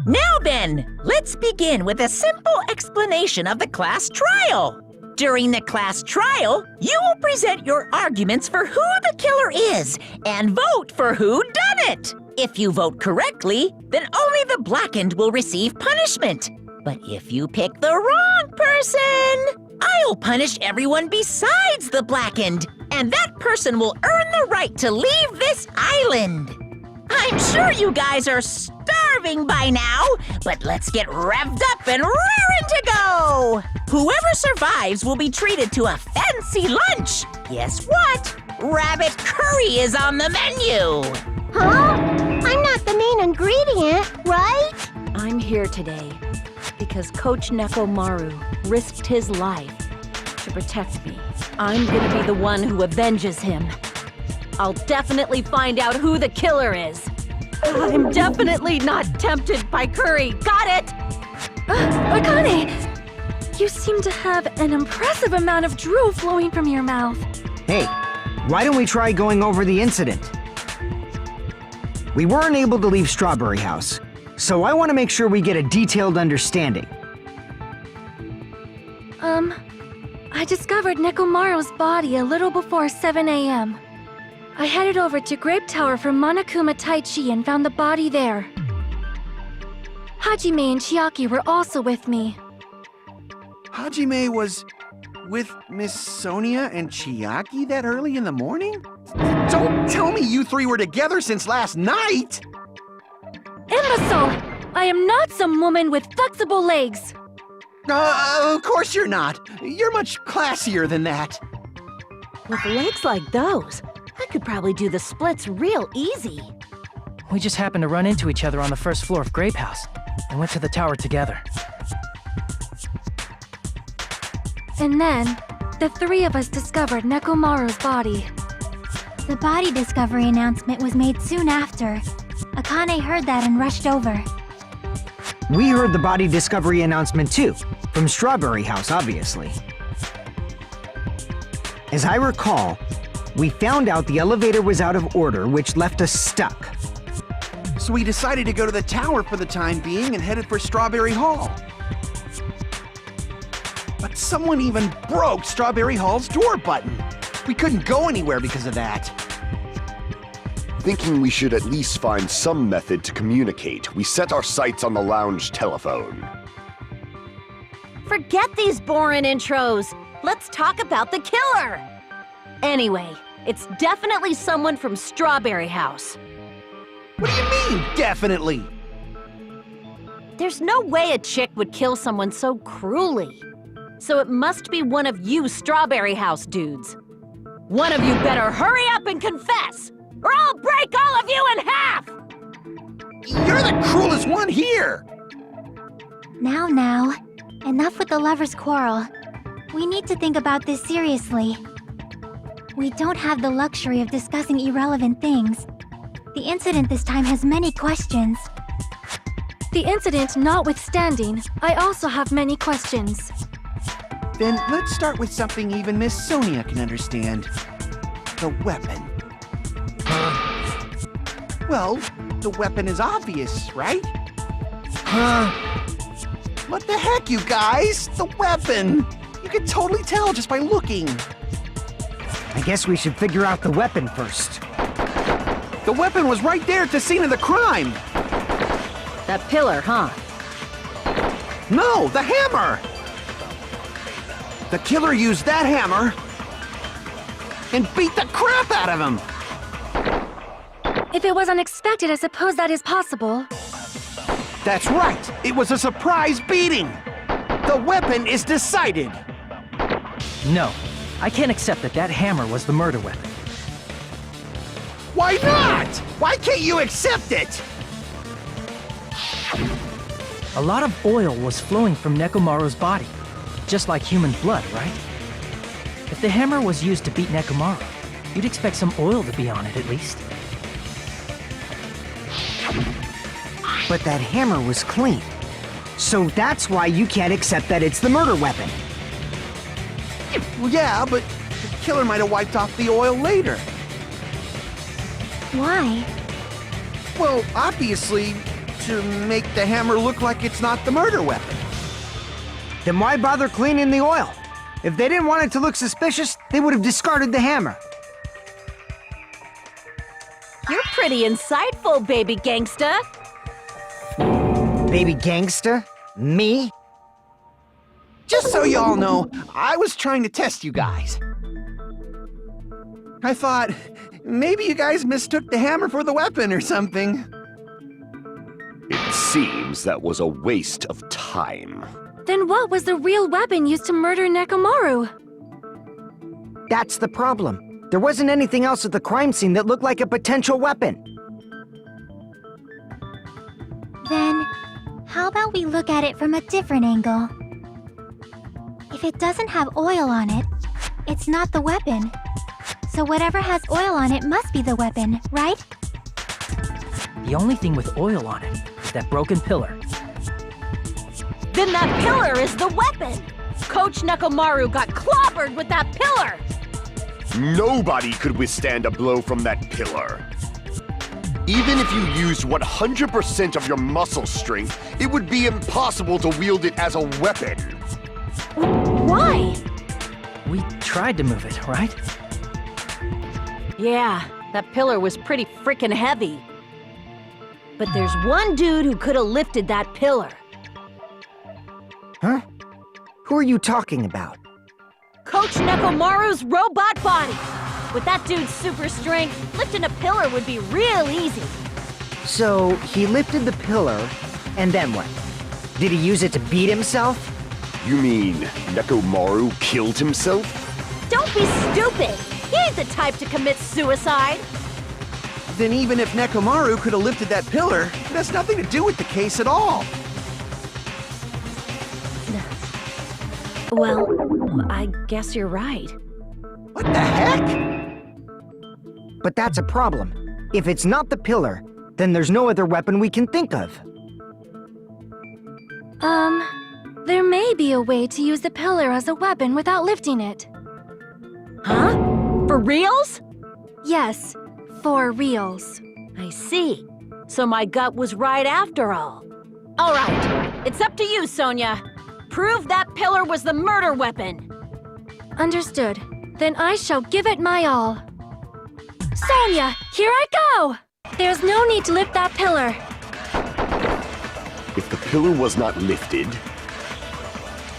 Now then, let's begin with a simple explanation of the class trial. During the class trial, you will present your arguments for who the killer is and vote for who done it. If you vote correctly, then only the blackened will receive punishment. But if you pick the wrong person, I'll punish everyone besides the blackened, and that person will earn the right to leave this island. I'm sure you guys are starving by now, but let's get revved up and raring to go! Whoever survives will be treated to a fancy lunch. Guess what? Rabbit curry is on the menu! Huh? I'm not the main ingredient, right? I'm here today because Coach Nekomaru risked his life to protect me. I'm gonna be the one who avenges him. I'll definitely find out who the killer is. I'm definitely not tempted by curry. Got it? Akane! You seem to have an impressive amount of drool flowing from your mouth. Hey, why don't we try going over the incident? We weren't able to leave Strawberry House, so I want to make sure we get a detailed understanding. I discovered Nekomaru's body a little before 7 a.m. I headed over to Grape Tower for Monokuma Taichi and found the body there. Hajime and Chiaki were also with me. Hajime was with Miss Sonia and Chiaki that early in the morning? Don't tell me you three were together since last night! Imbecile! I am not some woman with flexible legs. Of course you're not. You're much classier than that. With legs like those, I could probably do the splits real easy. We just happened to run into each other on the first floor of Grape House and went to the tower together. And then, the three of us discovered Nekomaru's body. The body discovery announcement was made soon after. Akane heard that and rushed over. We heard the body discovery announcement too, from Strawberry House, obviously. As I recall, we found out the elevator was out of order, which left us stuck. So we decided to go to the tower for the time being and headed for Strawberry Hall. But someone even broke Strawberry Hall's door button. We couldn't go anywhere because of that. Thinking we should at least find some method to communicate, we set our sights on the lounge telephone. Forget these boring intros. Let's talk about the killer. Anyway, it's definitely someone from Strawberry House. What do you mean, definitely? There's no way a chick would kill someone so cruelly. So it must be one of you Strawberry House dudes. One of you better hurry up and confess, or I'll break all of you in half! You're the cruelest one here! Now, enough with the lovers' quarrel. We need to think about this seriously. We don't have the luxury of discussing irrelevant things. The incident this time has many questions. The incident notwithstanding, I also have many questions. Then let's start with something even Miss Sonia can understand. The weapon. Well, the weapon is obvious, right? What the heck, you guys? The weapon! You can totally tell just by looking. I guess we should figure out the weapon first. The weapon was right there at the scene of the crime! That pillar, huh? No, the hammer! The killer used that hammer and beat the crap out of him! If it was unexpected, I suppose that is possible. That's right! It was a surprise beating! The weapon is decided! No, I can't accept that that hammer was the murder weapon. Why not? Why can't you accept it? A lot of oil was flowing from Nekomaru's body, just like human blood, right? If the hammer was used to beat Nekomaru, you'd expect some oil to be on it at least. But that hammer was clean. So that's why you can't accept that it's the murder weapon. Well, yeah, but the killer might have wiped off the oil later. Why? Well, obviously, to make the hammer look like it's not the murder weapon. Then why bother cleaning the oil? If they didn't want it to look suspicious, they would have discarded the hammer. You're pretty insightful, baby gangsta. Baby gangsta? Me? Just so you all know, I was trying to test you guys. I thought, maybe you guys mistook the hammer for the weapon or something. It seems that was a waste of time. Then what was the real weapon used to murder Nekomaru? That's the problem. There wasn't anything else at the crime scene that looked like a potential weapon. Then, how about we look at it from a different angle? If it doesn't have oil on it, it's not the weapon. So whatever has oil on it must be the weapon, right? The only thing with oil on it is that broken pillar. Then that pillar is the weapon! Coach Nekomaru got clobbered with that pillar! Nobody could withstand a blow from that pillar. Even if you used 100% of your muscle strength, it would be impossible to wield it as a weapon. Why? We tried to move it, right? Yeah, that pillar was pretty frickin' heavy. But there's one dude who could have lifted that pillar. Huh? Who are you talking about? Coach Nekomaru's robot body! With that dude's super strength, lifting a pillar would be real easy. So, he lifted the pillar, and then what? Did he use it to beat himself? You mean Nekomaru killed himself? Don't be stupid! He ain't the type to commit suicide! Then even if Nekomaru could have lifted that pillar, it has nothing to do with the case at all. Well, I guess you're right. What the heck? But that's a problem. If it's not the pillar, then there's no other weapon we can think of. There may be a way to use the pillar as a weapon without lifting it. Huh? For reals? Yes, for reals. I see. So my gut was right after all. All right, it's up to you, Sonia. Prove that pillar was the murder weapon. Understood. Then I shall give it my all. Sonia, here I go! There's no need to lift that pillar. If the pillar was not lifted,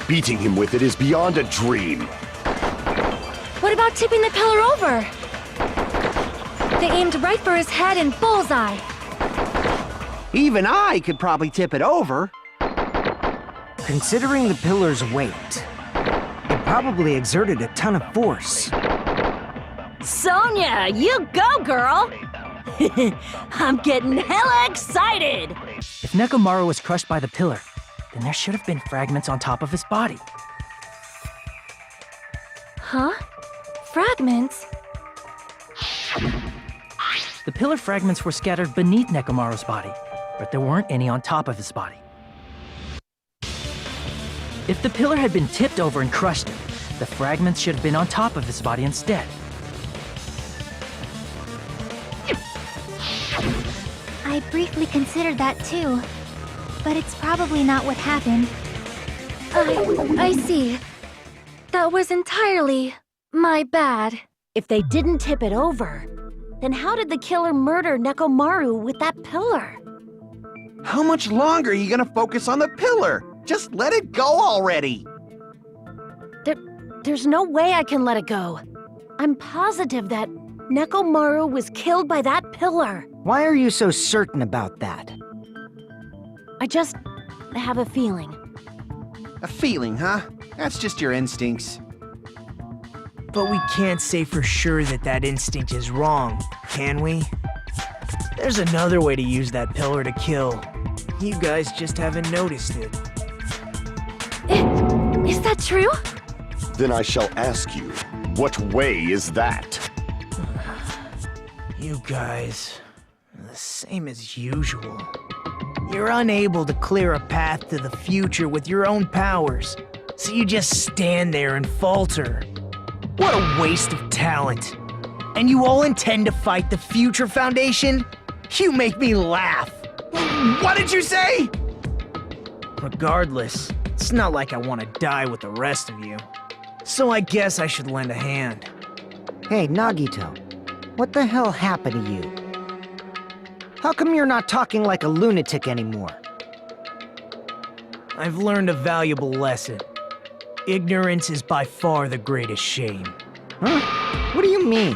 beating him with it is beyond a dream. What about tipping the pillar over? They aimed right for his head and bullseye. Even I could probably tip it over. Considering the pillar's weight, it probably exerted a ton of force. Sonia, you go, girl! I'm getting hella excited! If Nekomaru was crushed by the pillar, then there should have been fragments on top of his body. Huh? Fragments? The pillar fragments were scattered beneath Nekomaru's body, but there weren't any on top of his body. If the pillar had been tipped over and crushed him, the fragments should have been on top of his body instead. I briefly considered that too, but it's probably not what happened. I see. That was entirely my bad. If they didn't tip it over, then how did the killer murder Nekomaru with that pillar? How much longer are you gonna focus on the pillar? Just let it go already! There's no way I can let it go. I'm positive that Nekomaru was killed by that pillar. Why are you so certain about that? I just have a feeling. A feeling, huh? That's just your instincts. But we can't say for sure that that instinct is wrong, can we? There's another way to use that pillar to kill. You guys just haven't noticed it. Is that true? Then I shall ask you, what way is that? You guys, the same as usual. You're unable to clear a path to the future with your own powers, so you just stand there and falter. What a waste of talent. And you all intend to fight the Future Foundation? You make me laugh. What did you say? Regardless, it's not like I want to die with the rest of you. So I guess I should lend a hand. Hey, Nagito. What the hell happened to you? How come you're not talking like a lunatic anymore? I've learned a valuable lesson. Ignorance is by far the greatest shame. Huh? What do you mean?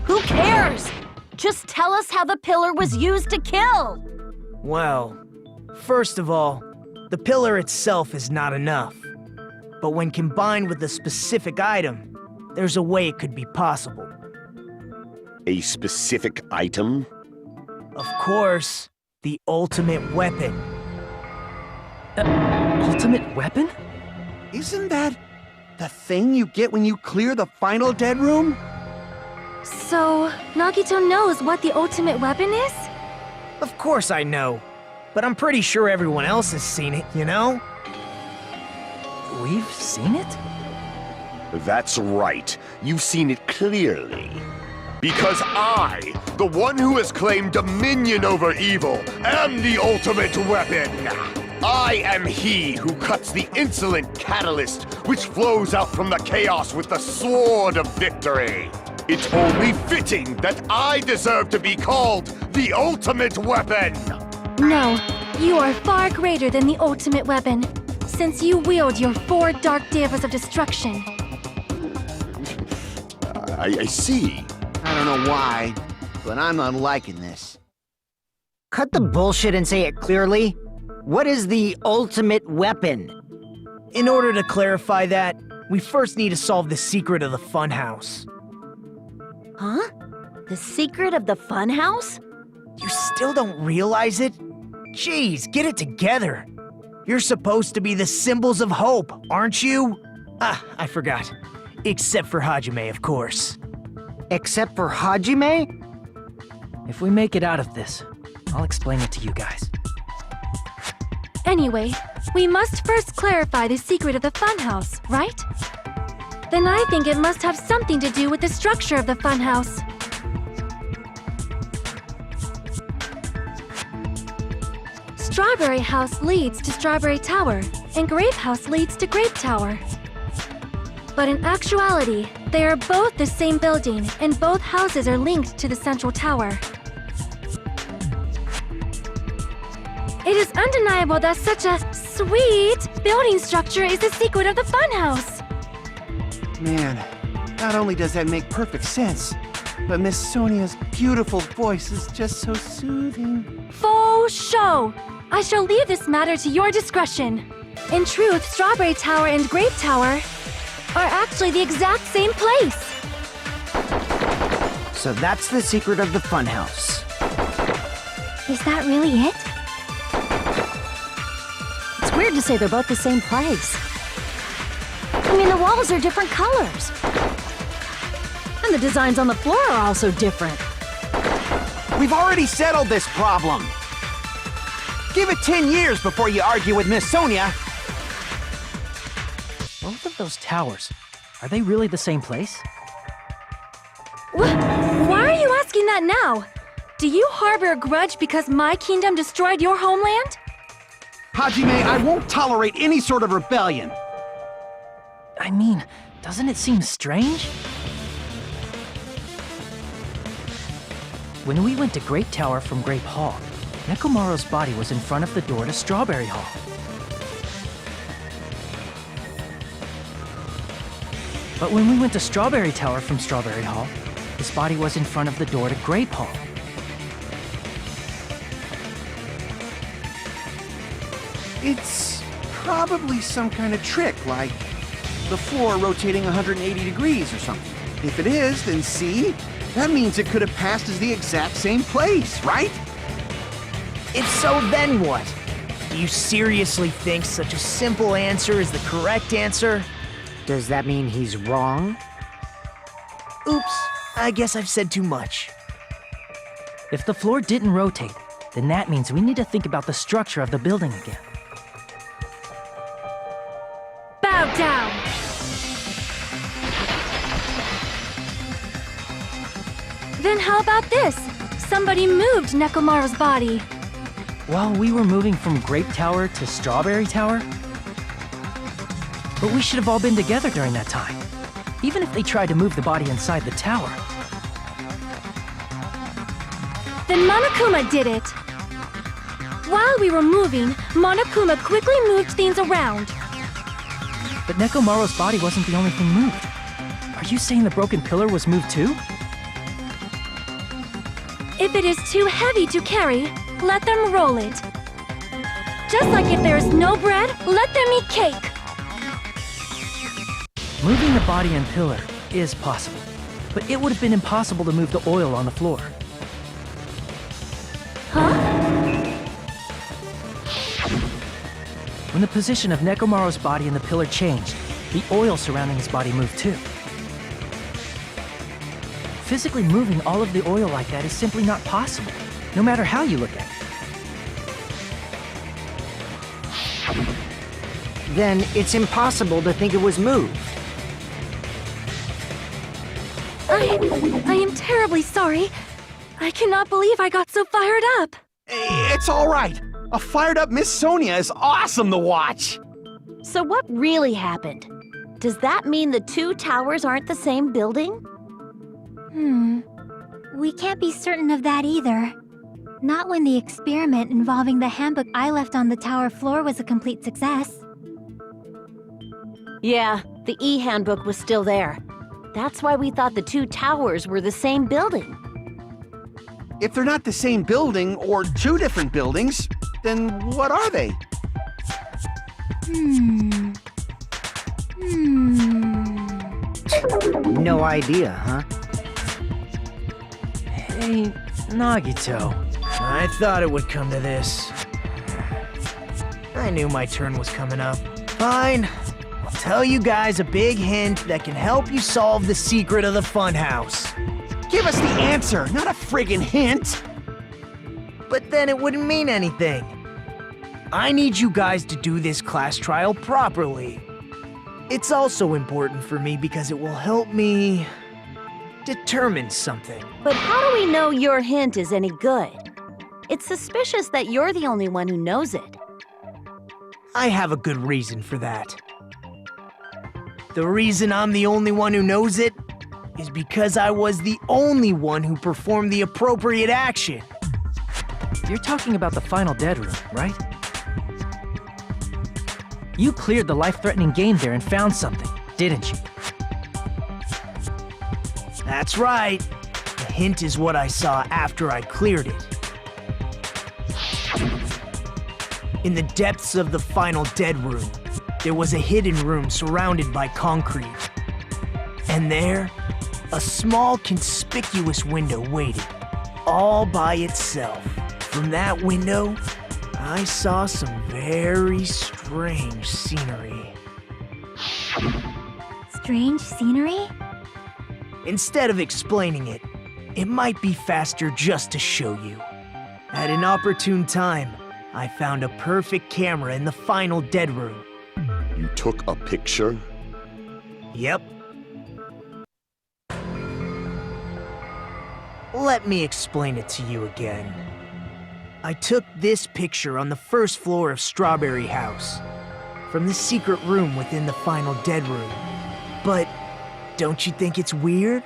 Who cares? Just tell us how the pillar was used to kill! Well, first of all, the pillar itself is not enough. But when combined with a specific item, there's a way it could be possible. A specific item? Of course, the ultimate weapon. Ultimate weapon? Isn't that the thing you get when you clear the final dead room? So, Nagito knows what the ultimate weapon is? Of course I know, but I'm pretty sure everyone else has seen it, you know? We've seen it? That's right. You've seen it clearly. Because I, the one who has claimed dominion over evil, am the ultimate weapon. I am he who cuts the insolent catalyst which flows out from the chaos with the sword of victory. It's only fitting that I deserve to be called the ultimate weapon. No, you are far greater than the ultimate weapon, since you wield your 4 dark devas of destruction. I see. I don't know why, but I'm not liking this. Cut the bullshit and say it clearly. What is the ultimate weapon? In order to clarify that, we first need to solve the secret of the funhouse. Huh? The secret of the funhouse? You still don't realize it? Jeez, get it together. You're supposed to be the symbols of hope, aren't you? Ah, I forgot. Except for Hajime, of course. Except for Hajime? If we make it out of this, I'll explain it to you guys. Anyway, we must first clarify the secret of the funhouse, right? Then I think it must have something to do with the structure of the funhouse. Strawberry House leads to Strawberry Tower, and Grape House leads to Grape Tower. But in actuality, they are both the same building, and both houses are linked to the central tower. It is undeniable that such a sweet building structure is the secret of the funhouse. Man, not only does that make perfect sense, but Miss Sonia's beautiful voice is just so soothing. Faux show! I shall leave this matter to your discretion. In truth, Strawberry Tower and Grape Tower are actually the exact same place. So that's the secret of the funhouse. Is that really it? It's weird to say they're both the same place. I mean, the walls are different colors. And the designs on the floor are also different. We've already settled this problem. Give it 10 years before you argue with Miss Sonia. Both of those towers, are they really the same place? Why are you asking that now? Do you harbor a grudge because my kingdom destroyed your homeland? Hajime, I won't tolerate any sort of rebellion. I mean, doesn't it seem strange? When we went to Grape Tower from Grape Hall, Nekomaru's body was in front of the door to Strawberry Hall. But when we went to Strawberry Tower from Strawberry Hall, his body was in front of the door to Grape Hall. It's probably some kind of trick, like the floor rotating 180 degrees or something. If it is, then see? That means it could have passed as the exact same place, right? If so, then what? Do you seriously think such a simple answer is the correct answer? Does that mean he's wrong? Oops, I guess I've said too much. If the floor didn't rotate, then that means we need to think about the structure of the building again. Bow down! Then how about this? somebody moved Nekomaru's body. While we were moving from Grape Tower to Strawberry Tower? But we should have all been together during that time. Even if they tried to move the body inside the tower. Then Monokuma did it. While we were moving, Monokuma quickly moved things around. But Nekomaru's body wasn't the only thing moved. Are you saying the broken pillar was moved too? If it is too heavy to carry, let them roll it. Just like if there is no bread, let them eat cake. Moving the body and pillar is possible, but it would have been impossible to move the oil on the floor. Huh? When the position of Nekomaru's body and the pillar changed, the oil surrounding his body moved too. Physically moving all of the oil like that is simply not possible, no matter how you look at it. Then it's impossible to think it was moved. I am terribly sorry. I cannot believe I got so fired up. It's all right. A fired up Miss Sonia is awesome to watch. So what really happened? Does that mean the two towers aren't the same building? We can't be certain of that either. Not when the experiment involving the handbook I left on the tower floor was a complete success. Yeah, the e-handbook was still there. That's why we thought the two towers were the same building. If they're not the same building or two different buildings, then what are they? No idea, huh? Hey, Nagito. I thought it would come to this. I knew my turn was coming up. Fine. I'll tell you guys a big hint that can help you solve the secret of the funhouse. Give us the answer, not a friggin' hint. But then it wouldn't mean anything. I need you guys to do this class trial properly. It's also important for me because it will help me determine something. But how do we know your hint is any good? It's suspicious that you're the only one who knows it. I have a good reason for that. The reason I'm the only one who knows it is because I was the only one who performed the appropriate action. You're talking about the final dead room, right? You cleared the life-threatening game there and found something, didn't you? That's right. The hint is what I saw after I cleared it. In the depths of the final dead room, there was a hidden room surrounded by concrete. And there, a small conspicuous window waited, all by itself. From that window, I saw some very strange scenery. Strange scenery? Instead of explaining it, it might be faster just to show you. At an opportune time, I found a perfect camera in the final dead room. You took a picture? Yep. Let me explain it to you again. I took this picture on the first floor of Strawberry House, from the secret room within the final dead room. But don't you think it's weird?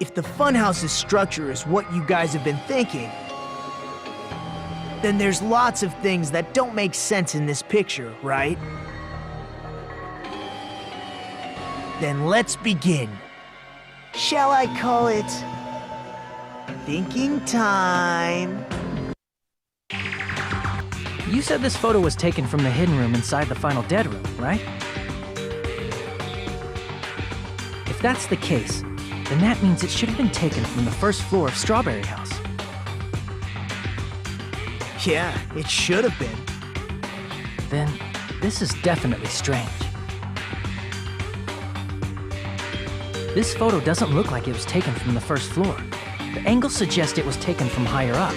If the funhouse's structure is what you guys have been thinking, then there's lots of things that don't make sense in this picture, right? Then let's begin. Shall I call it thinking time? You said this photo was taken from the hidden room inside the final dead room, right? If that's the case, then that means it should have been taken from the first floor of Strawberry House. Yeah, it should have been. Then, this is definitely strange. This photo doesn't look like it was taken from the first floor. The angles suggest it was taken from higher up.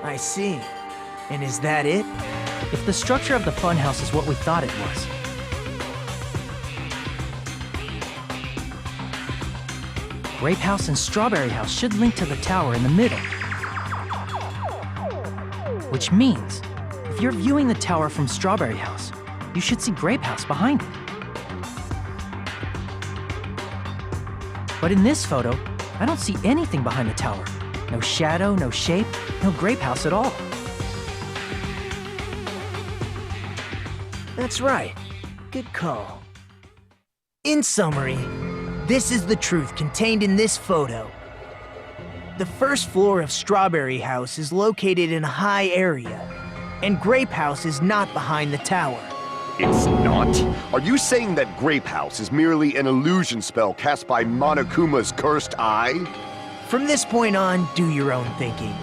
I see. And is that it? If the structure of the funhouse is what we thought it was, Grape House and Strawberry House should link to the tower in the middle. Which means, if you're viewing the tower from Strawberry House, you should see Grape House behind it. But in this photo, I don't see anything behind the tower. No shadow, no shape, no Grape House at all. That's right. Good call. In summary, this is the truth contained in this photo. The first floor of Strawberry House is located in a high area, and Grape House is not behind the tower. It's not? Are you saying that Grape House is merely an illusion spell cast by Monokuma's cursed eye? From this point on, do your own thinking.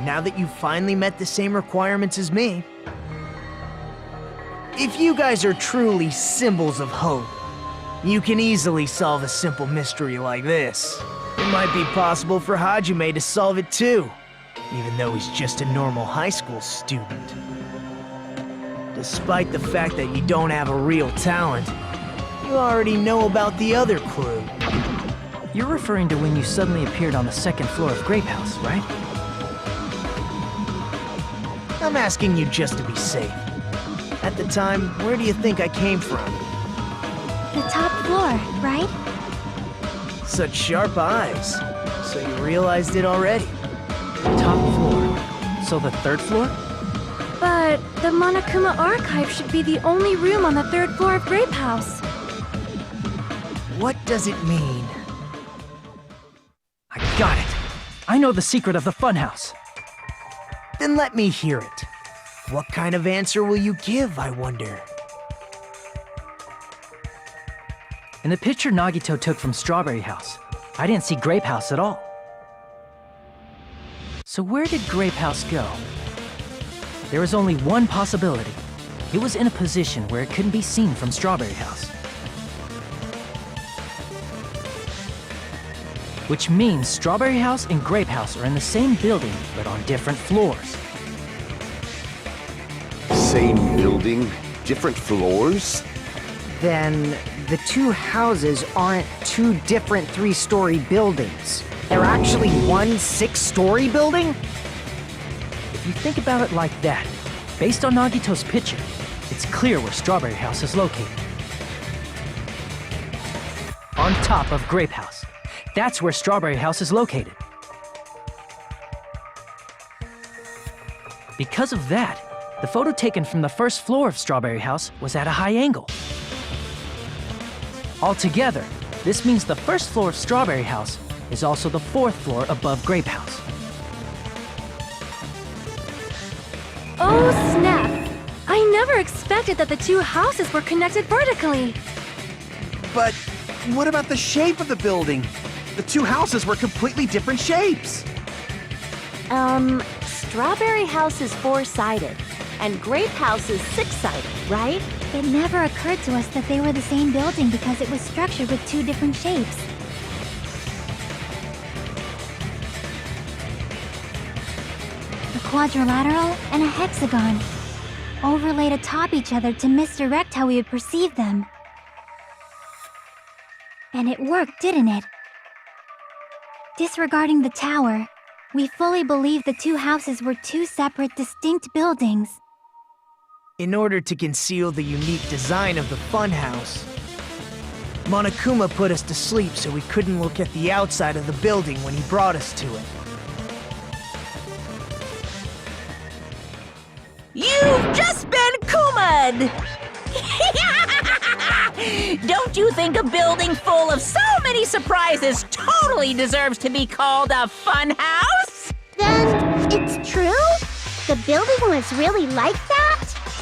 Now that you've finally met the same requirements as me. If you guys are truly symbols of hope, you can easily solve a simple mystery like this. It might be possible for Hajime to solve it too, even though he's just a normal high school student. Despite the fact that you don't have a real talent, you already know about the other clue. You're referring to when you suddenly appeared on the second floor of Grape House, right? I'm asking you just to be safe. At the time, where do you think I came from? The top floor, right? Such sharp eyes. So you realized it already? Top floor. So the third floor? But the Monokuma Archive should be the only room on the third floor of Grape House. What does it mean? I got it. I know the secret of the funhouse. Then let me hear it. What kind of answer will you give, I wonder? In the picture Nagito took from Strawberry House, I didn't see Grape House at all. So where did Grape House go? There was only one possibility. It was in a position where it couldn't be seen from Strawberry House. Which means Strawberry House and Grape House are in the same building, but on different floors. Same building, different floors? Then the two houses aren't two different 3-story buildings. They're actually one 6-story building? If you think about it like that, based on Nagito's picture, it's clear where Strawberry House is located. On top of Grape House. That's where Strawberry House is located. Because of that, the photo taken from the first floor of Strawberry House was at a high angle. Altogether, this means the first floor of Strawberry House is also the 4th floor above Grape House. Oh, snap! I never expected that the two houses were connected vertically. But what about the shape of the building? The two houses were completely different shapes. Strawberry House is 4-sided, and Grape House is 6-sided, right? It never occurred to us that they were the same building because it was structured with two different shapes. A quadrilateral and a hexagon, overlaid atop each other to misdirect how we would perceive them. And it worked, didn't it? Disregarding the tower, we fully believed the two houses were two separate, distinct buildings. In order to conceal the unique design of the funhouse, Monokuma put us to sleep so we couldn't look at the outside of the building when he brought us to it. You've just been Kuma'd! Don't you think a building full of so many surprises totally deserves to be called a fun house? Then it's true? The building was really like that?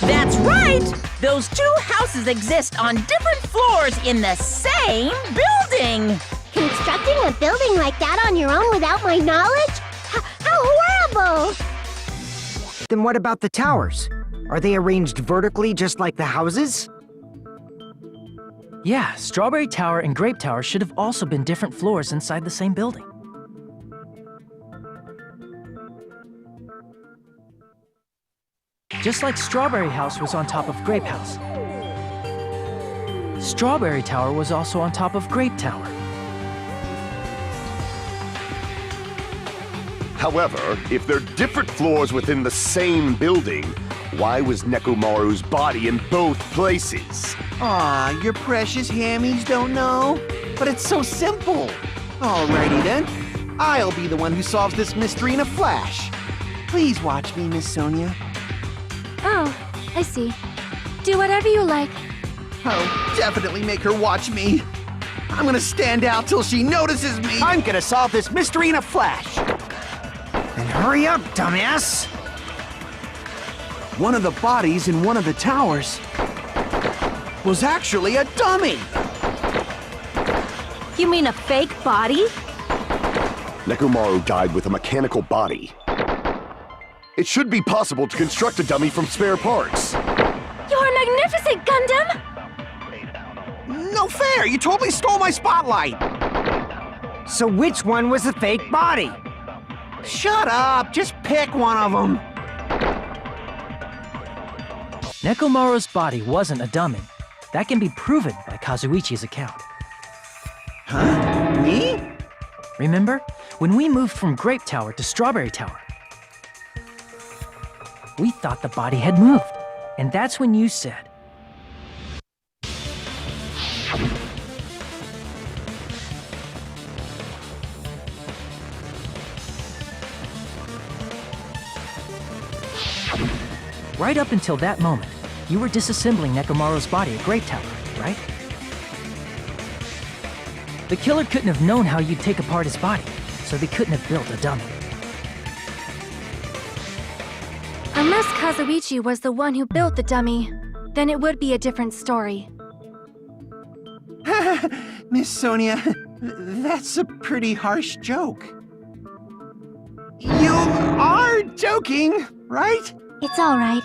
That's right! Those two houses exist on different floors in the same building! Constructing a building like that on your own without my knowledge? How horrible! Then what about the towers? Are they arranged vertically just like the houses? Yeah, Strawberry Tower and Grape Tower should have also been different floors inside the same building. Just like Strawberry House was on top of Grape House. Strawberry Tower was also on top of Grape Tower. However, if they're different floors within the same building, why was Nekomaru's body in both places? Aw, your precious hammies don't know? But it's so simple. Alrighty then. I'll be the one who solves this mystery in a flash. Please watch me, Miss Sonia. Oh, I see. Do whatever you like. I'll definitely make her watch me. I'm gonna stand out till she notices me. I'm gonna solve this mystery in a flash. And hurry up, dumbass! One of the bodies in one of the towers was actually a dummy. You mean a fake body? Nekomaru died with a mechanical body. It should be possible to construct a dummy from spare parts. You're magnificent, Gundam! No fair! You totally stole my spotlight! So which one was the fake body? Shut up! Just pick one of them! Nekomaru's body wasn't a dummy. That can be proven by Kazuichi's account. Huh? Me? Remember, when we moved from Grape Tower to Strawberry Tower? We thought the body had moved, and that's when you said, right up until that moment, you were disassembling Nekomaru's body at Grape Tower, right? The killer couldn't have known how you'd take apart his body, so they couldn't have built a dummy. Unless Kazuichi was the one who built the dummy, then it would be a different story. Miss Sonia, that's a pretty harsh joke. You are joking, right? It's alright.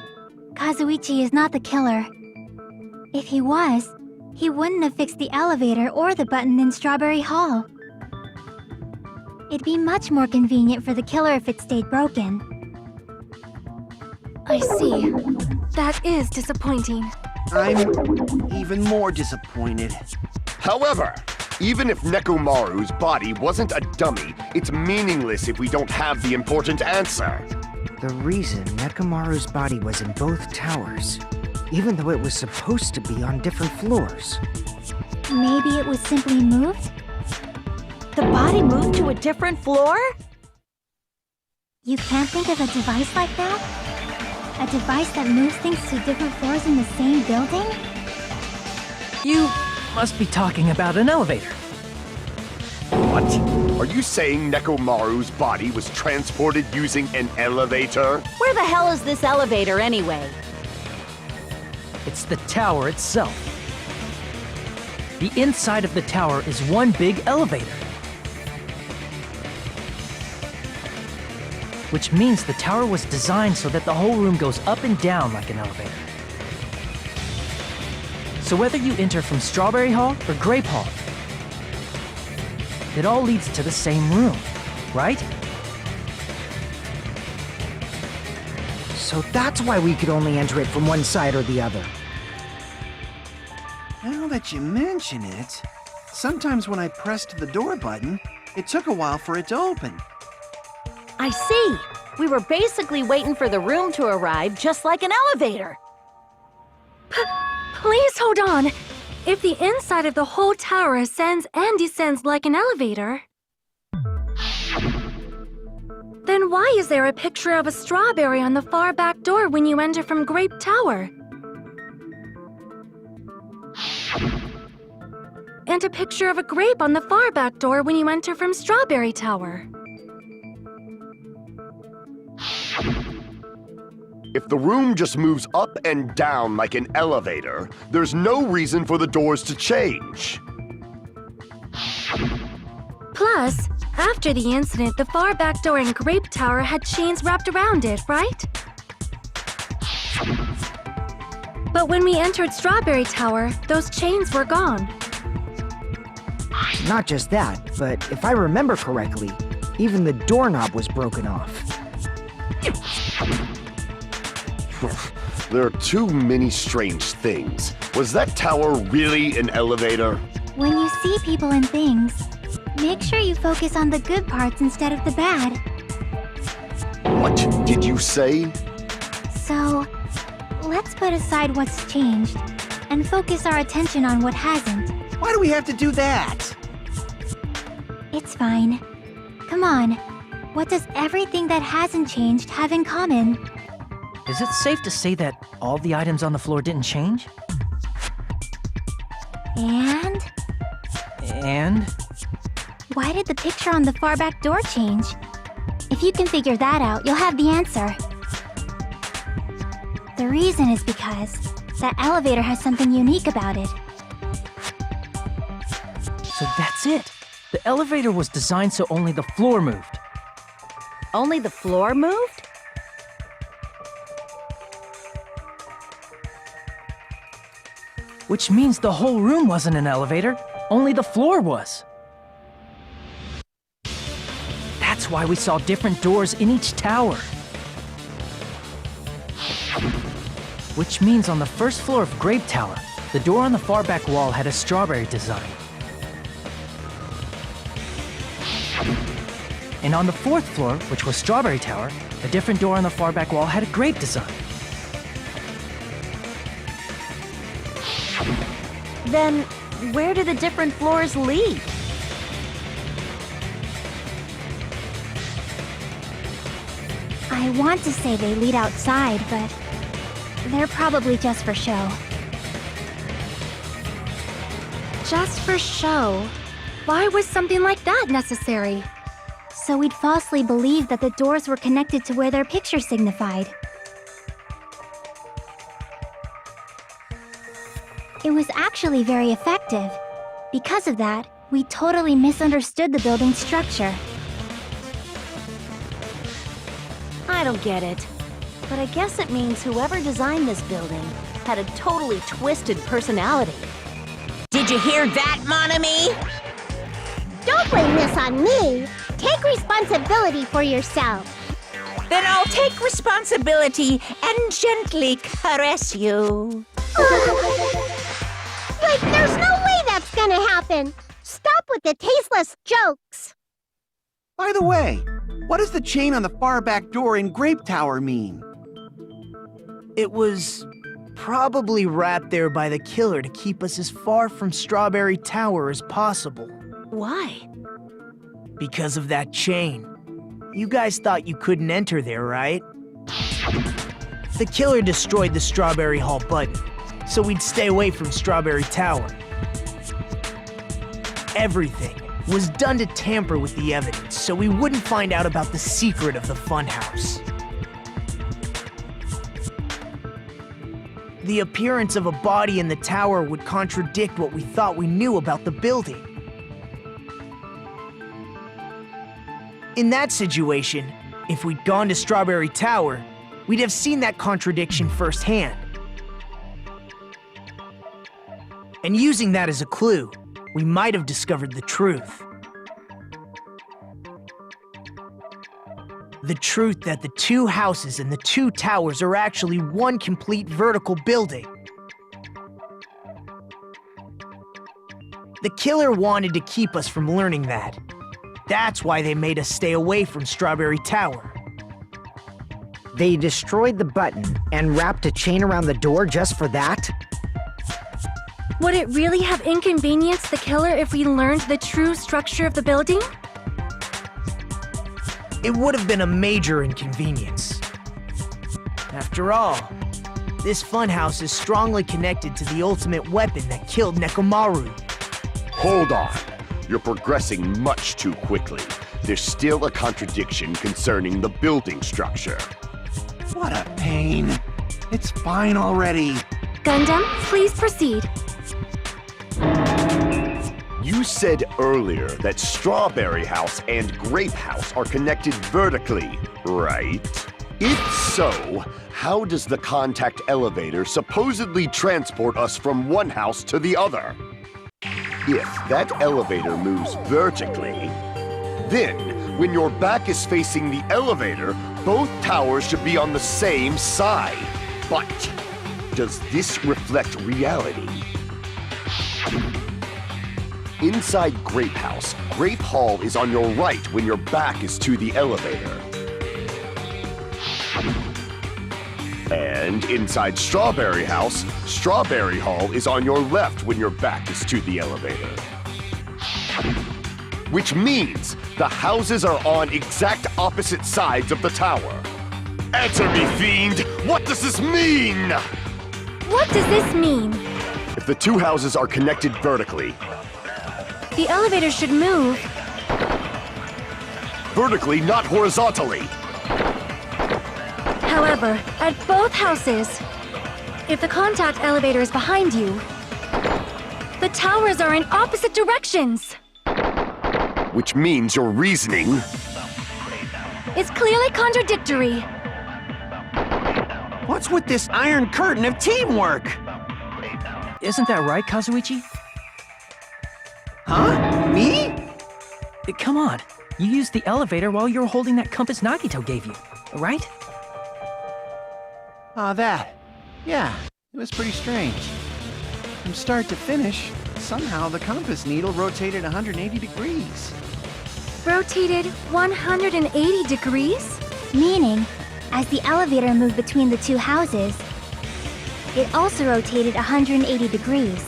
Kazuichi is not the killer. If he was, he wouldn't have fixed the elevator or the button in Strawberry Hall. It'd be much more convenient for the killer if it stayed broken. I see. That is disappointing. I'm even more disappointed. However, even if Nekomaru's body wasn't a dummy, it's meaningless if we don't have the important answer. The reason Nekomaru's body was in both towers, even though it was supposed to be on different floors. Maybe it was simply moved? The body moved to a different floor? You can't think of a device like that? A device that moves things to different floors in the same building? You must be talking about an elevator. What? Are you saying Nekomaru's body was transported using an elevator? Where the hell is this elevator anyway? It's the tower itself. The inside of the tower is one big elevator. Which means the tower was designed so that the whole room goes up and down like an elevator. So whether you enter from Strawberry Hall or Grape Hall, it all leads to the same room, right? So that's why we could only enter it from one side or the other. Now that you mention it, sometimes when I pressed the door button, it took a while for it to open. I see. We were basically waiting for the room to arrive, just like an elevator. Please hold on. If the inside of the whole tower ascends and descends like an elevator, then why is there a picture of a strawberry on the far back door when you enter from Grape Tower? And a picture of a grape on the far back door when you enter from Strawberry Tower. If the room just moves up and down like an elevator, there's no reason for the doors to change. Plus, after the incident, the far back door in Grape Tower had chains wrapped around it, right? But when we entered Strawberry Tower, those chains were gone. Not just that, but if I remember correctly, even the doorknob was broken off. There are too many strange things. Was that tower really an elevator? When you see people and things, make sure you focus on the good parts instead of the bad. What did you say? So, let's put aside what's changed and focus our attention on what hasn't. Why do we have to do that? It's fine. Come on. What does everything that hasn't changed have in common? Is it safe to say that all the items on the floor didn't change? And? And? Why did the picture on the far back door change? If you can figure that out, you'll have the answer. The reason is because that elevator has something unique about it. So that's it. The elevator was designed so only the floor moved. Only the floor moved? Which means the whole room wasn't an elevator, only the floor was. That's why we saw different doors in each tower. Which means on the first floor of Grape Tower, the door on the far back wall had a strawberry design. And on the fourth floor, which was Strawberry Tower, a different door on the far back wall had a grape design. Then, where do the different floors lead? I want to say they lead outside, but they're probably just for show. Just for show? Why was something like that necessary? So we'd falsely believe that the doors were connected to where their picture signified. It was actually very effective. Because of that, we totally misunderstood the building's structure. I don't get it. But I guess it means whoever designed this building had a totally twisted personality. Did you hear that, mon ami? Don't blame this on me. Take responsibility for yourself. Then I'll take responsibility and gently caress you. Like, there's no way that's gonna happen. Stop with the tasteless jokes. By the way, what does the chain on the far back door in Grape Tower mean? It was probably wrapped there by the killer to keep us as far from Strawberry Tower as possible. Why? Because of that chain. You guys thought you couldn't enter there, right? The killer destroyed the Strawberry Hall button, so we'd stay away from Strawberry Tower. Everything was done to tamper with the evidence, so we wouldn't find out about the secret of the funhouse. The appearance of a body in the tower would contradict what we thought we knew about the building. In that situation, if we'd gone to Strawberry Tower, we'd have seen that contradiction firsthand. And using that as a clue, we might have discovered the truth. The truth that the two houses and the two towers are actually one complete vertical building. The killer wanted to keep us from learning that. That's why they made us stay away from Strawberry Tower. They destroyed the button and wrapped a chain around the door just for that? Would it really have inconvenienced the killer if we learned the true structure of the building? It would have been a major inconvenience. After all, this funhouse is strongly connected to the ultimate weapon that killed Nekomaru. Hold on. You're progressing much too quickly. There's still a contradiction concerning the building structure. What a pain. It's fine already. Gundam, please proceed. You said earlier that Strawberry House and Grape House are connected vertically, right? If so, how does the contact elevator supposedly transport us from one house to the other? If that elevator moves vertically, then when your back is facing the elevator, both towers should be on the same side. But does this reflect reality? Inside Grape House, Grape Hall is on your right when your back is to the elevator. And inside Strawberry House, Strawberry Hall is on your left when your back is to the elevator. Which means the houses are on exact opposite sides of the tower. Answer me, fiend! What does this mean? What does this mean? If the two houses are connected vertically, The elevator should move. vertically, not horizontally. However, at both houses, if the contact elevator is behind you, the towers are in opposite directions. Which means your reasoning. It's clearly contradictory. What's with this iron curtain of teamwork? Isn't that right, Kazuichi? Huh? Me? Come on. You used the elevator while you were holding that compass Nagito gave you, right? Ah, that. Yeah, it was pretty strange. From start to finish, somehow the compass needle rotated 180 degrees. Rotated 180 degrees? Meaning, as the elevator moved between the two houses, it also rotated 180 degrees.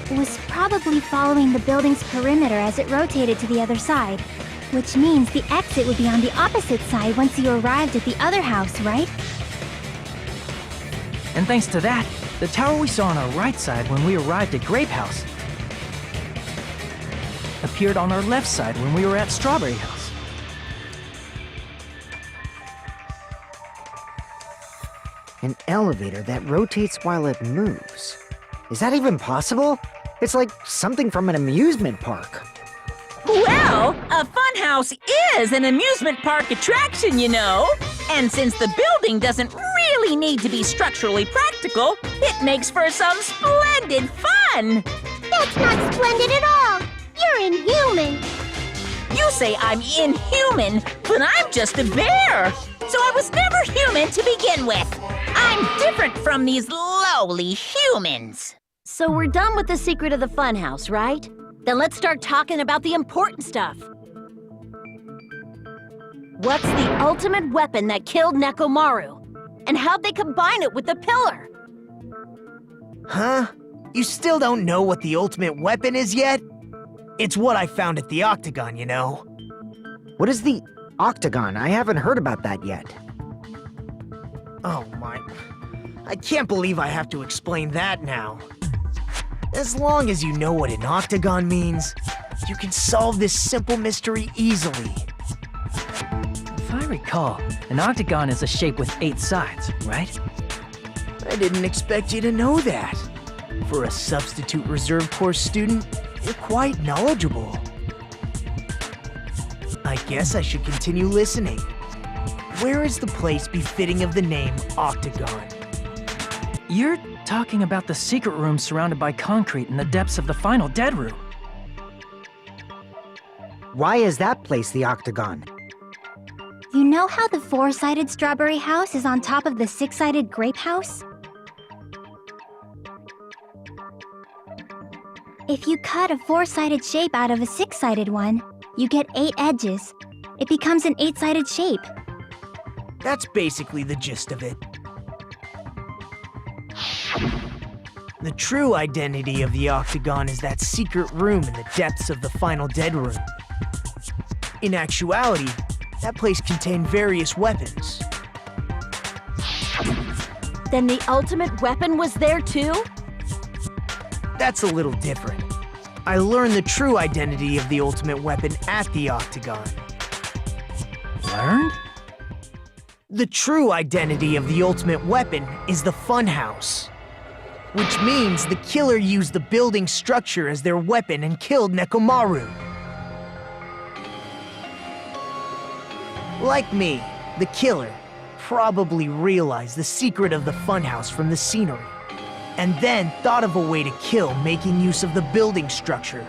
It was probably following the building's perimeter as it rotated to the other side, which means the exit would be on the opposite side once you arrived at the other house, right? And thanks to that, the tower we saw on our right side when we arrived at Grape House appeared on our left side when we were at Strawberry House. An elevator that rotates while it moves. Is that even possible? It's like something from an amusement park. Well, a funhouse is an amusement park attraction, you know. And since the building doesn't really need to be structurally practical, it makes for some splendid fun. That's not splendid at all. You're inhuman. You say I'm inhuman, but I'm just a bear. So I was never human to begin with. I'm different from these lowly humans. So we're done with the secret of the funhouse, right? Then let's start talking about the important stuff. What's the ultimate weapon that killed Nekomaru? And how'd they combine it with the pillar? Huh? You still don't know what the ultimate weapon is yet? It's what I found at the Octagon, you know. What is the Octagon? I haven't heard about that yet. Oh my... I can't believe I have to explain that now. As long as you know what an octagon means, you can solve this simple mystery easily. If I recall, an octagon is a shape with 8 sides, right? I didn't expect you to know that. For a substitute reserve course student, you're quite knowledgeable. I guess I should continue listening. Where is the place befitting of the name Octagon? You're talking about the secret room surrounded by concrete in the depths of the final dead room. Why is that place the Octagon? You know how the 4-sided strawberry house is on top of the 6-sided grape house? If you cut a 4-sided shape out of a 6-sided one, you get 8 edges. It becomes an 8-sided shape. That's basically the gist of it. The true identity of the Octagon is that secret room in the depths of the final dead room. In actuality, that place contained various weapons. Then the ultimate weapon was there too? That's a little different. I learned the true identity of the ultimate weapon at the Octagon. Learned? The true identity of the ultimate weapon is the funhouse. Which means the killer used the building structure as their weapon and killed Nekomaru. Like me, the killer probably realized the secret of the funhouse from the scenery, and then thought of a way to kill making use of the building structure.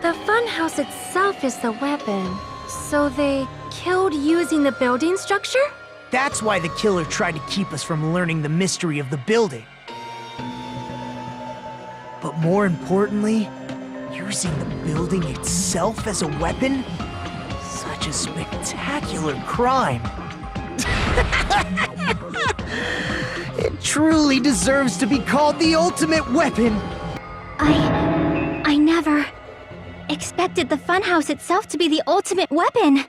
The funhouse itself is the weapon, so they killed using the building structure? That's why the killer tried to keep us from learning the mystery of the building. But more importantly, you Using the building itself as a weapon? Such a spectacular crime. It truly deserves to be called the ultimate weapon. I never expected the funhouse itself to be the ultimate weapon.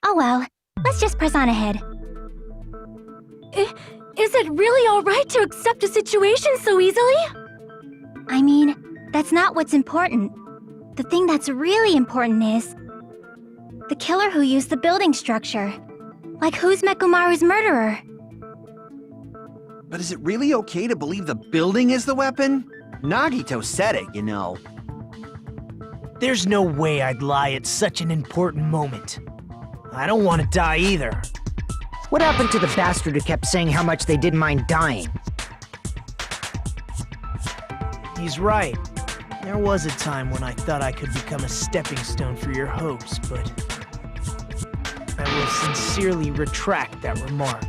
Oh well, let's just press on ahead. Is it really alright to accept a situation so easily? I mean, that's not what's important. The thing that's really important is the killer who used the building structure. Like, who's Mekumaru's murderer? But is it really okay to believe the building is the weapon? Nagito said it, you know. There's no way I'd lie at such an important moment. I don't want to die either. What happened to the bastard who kept saying how much they didn't mind dying? He's right. There was a time when I thought I could become a stepping stone for your hopes, but I will sincerely retract that remark.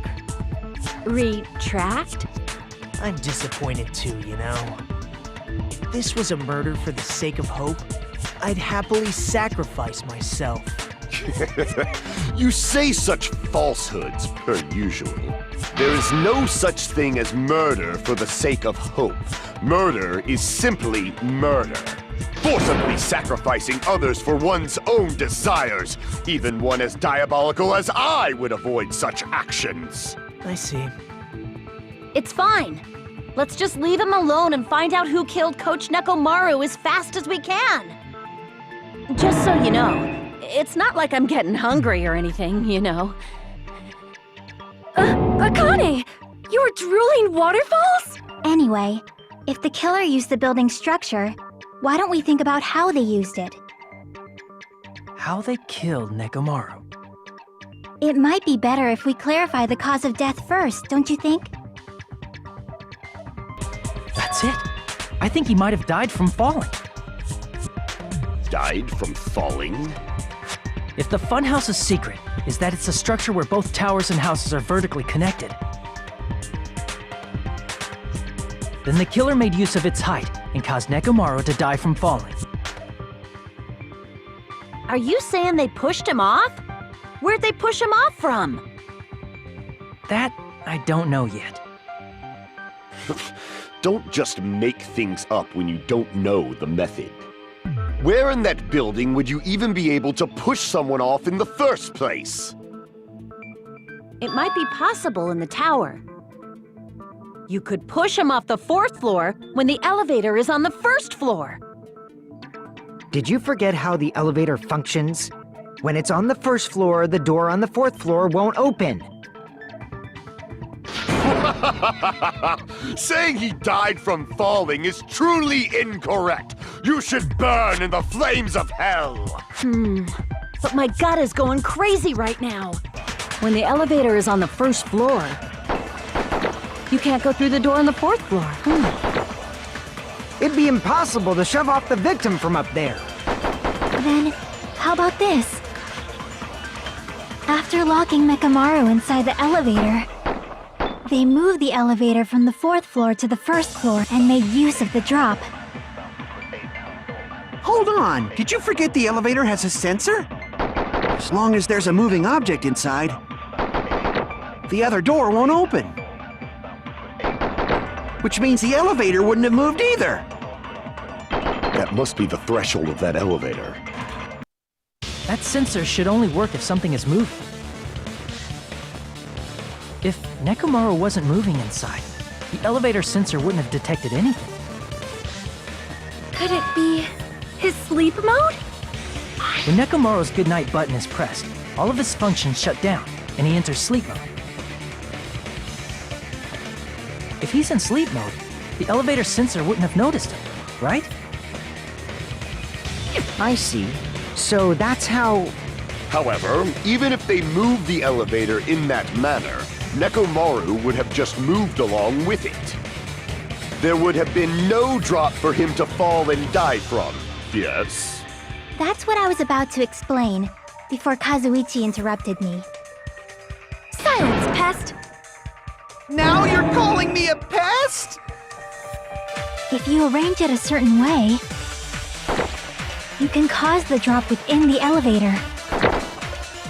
Retract? I'm disappointed too, you know. If this was a murder for the sake of hope, I'd happily sacrifice myself. You say such falsehoods, per usual. There is no such thing as murder for the sake of hope. Murder is simply murder. Forcibly sacrificing others for one's own desires. Even one as diabolical as I would avoid such actions. I see. It's fine. Let's just leave him alone and find out who killed Coach Nekomaru as fast as we can. Just so you know, it's not like I'm getting hungry or anything, you know. Akane! You were drooling waterfalls? Anyway, if the killer used the building structure, why don't we think about how they used it? How they killed Nekomaru. It might be better if we clarify the cause of death first, don't you think? That's it. I think he might have died from falling. Died from falling? If the funhouse's secret is that it's a structure where both towers and houses are vertically connected, then the killer made use of its height and caused Nekomaru to die from falling. Are you saying they pushed him off? Where'd they push him off from? That I don't know yet. Don't just make things up when you don't know the method. Where in that building would you even be able to push someone off in the first place? It might be possible in the tower. You could push him off the 4th floor when the elevator is on the 1st floor. Did you forget how the elevator functions? When it's on the 1st floor, the door on the 4th floor won't open. Saying he died from falling is truly incorrect. You should burn in the flames of hell. But my gut is going crazy right now. When the elevator is on the 1st floor, you can't go through the door on the 4th floor. It'd be impossible to shove off the victim from up there. Then, how about this? After locking Mekumaru inside the elevator, they moved the elevator from the 4th floor to the 1st floor and made use of the drop. Hold on, did you forget the elevator has a sensor? As long as there's a moving object inside, the other door won't open. Which means the elevator wouldn't have moved either. That must be the threshold of that elevator. That sensor should only work if something is moving. If Nekomaru wasn't moving inside, the elevator sensor wouldn't have detected anything. Could it be his sleep mode? When Nekomaru's goodnight button is pressed, all of his functions shut down, and he enters sleep mode. If he's in sleep mode, the elevator sensor wouldn't have noticed him, right? I see. So that's how... However, even if they moved the elevator in that manner, Nekomaru would have just moved along with it. There would have been no drop for him to fall and die from, yes? That's what I was about to explain, before Kazuichi interrupted me. Silence, pest! Now you're calling me a pest? If you arrange it a certain way, You can cause the drop within the elevator.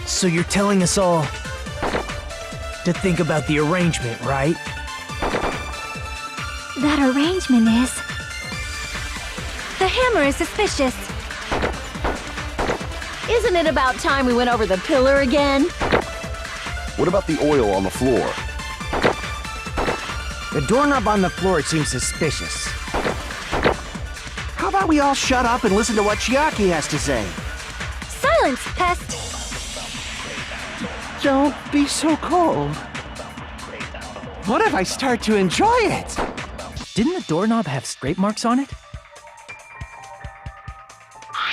So you're telling us all to think about the arrangement, right? That arrangement is... The hammer is suspicious. Isn't it about time we went over the pillar again? What about the oil on the floor? The doorknob on the floor seems suspicious. How about we all shut up and listen to what Chiaki has to say? Silence, pest! Don't be so cold. What if I start to enjoy it? Didn't the doorknob have scrape marks on it?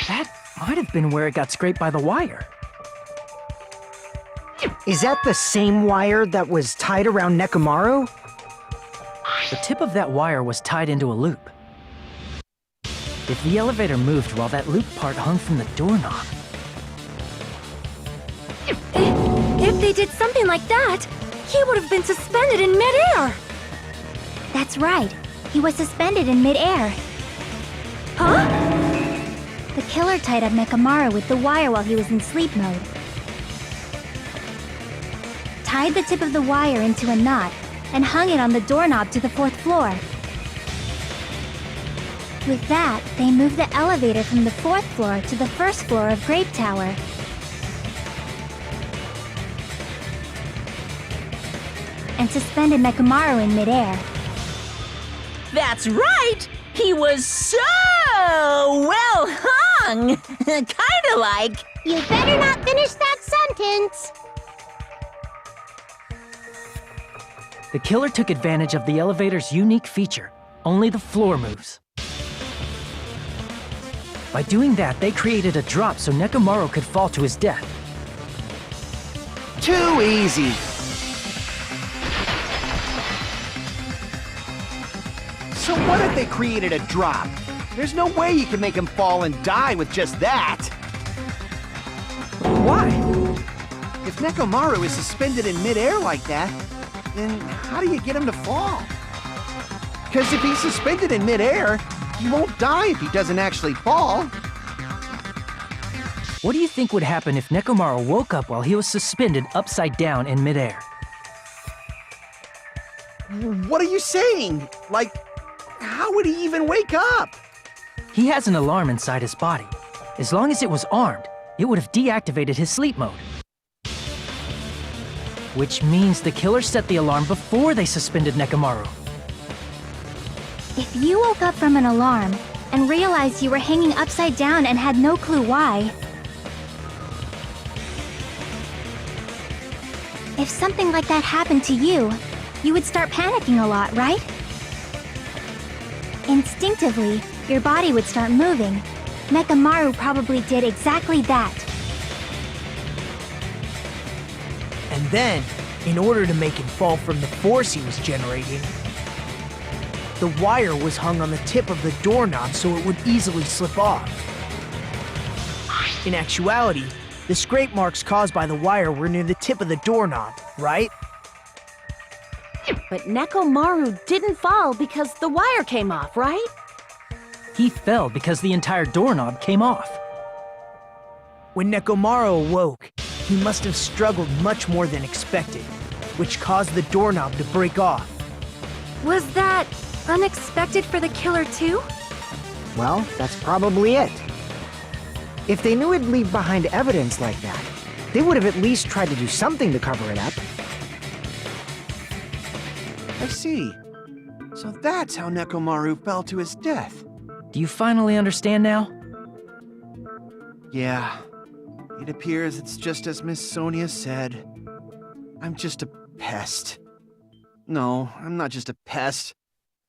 That might have been where it got scraped by the wire. Is that the same wire that was tied around Nekomaru? The tip of that wire was tied into a loop. If the elevator moved while that loop part hung from the doorknob... If they did something like that, he would have been suspended in midair! That's right. He was suspended in midair. Huh? The killer tied up Nekomaru with the wire while he was in sleep mode. Tied the tip of the wire into a knot and hung it on the doorknob to the 4th floor. With that, they moved the elevator from the 4th floor to the 1st floor of Grape Tower. And suspended Nekomaru in midair. That's right! He was so well hung! Kinda like... You better not finish that sentence. The killer took advantage of the elevator's unique feature. Only the floor moves. By doing that, they created a drop so Nekomaru could fall to his death. Too easy. So what if they created a drop? There's no way you can make him fall and die with just that. Why? If Nekomaru is suspended in midair like that, then how do you get him to fall? Because if he's suspended in midair, he won't die if he doesn't actually fall. What do you think would happen if Nekomaru woke up while he was suspended upside down in midair? What are you saying? Like, how would he even wake up? He has an alarm inside his body. As long as it was armed, it would have deactivated his sleep mode. Which means the killer set the alarm before they suspended Nekomaru. If you woke up from an alarm and realized you were hanging upside down and had no clue why... If something like that happened to you, you would start panicking a lot, right? Instinctively, your body would start moving. Nekomaru probably did exactly that. And then, in order to make him fall from the force he was generating, the wire was hung on the tip of the doorknob so it would easily slip off. In actuality, the scrape marks caused by the wire were near the tip of the doorknob, right? But Nekomaru didn't fall because the wire came off, right? He fell because the entire doorknob came off. When Nekomaru awoke, he must have struggled much more than expected, which caused the doorknob to break off. Was that unexpected for the killer too? Well, that's probably it. If they knew it'd leave behind evidence like that, they would have at least tried to do something to cover it up. I see. So that's how Nekomaru fell to his death. Do you finally understand now? Yeah. It appears it's just as Miss Sonia said. I'm just a pest. No, I'm not just a pest.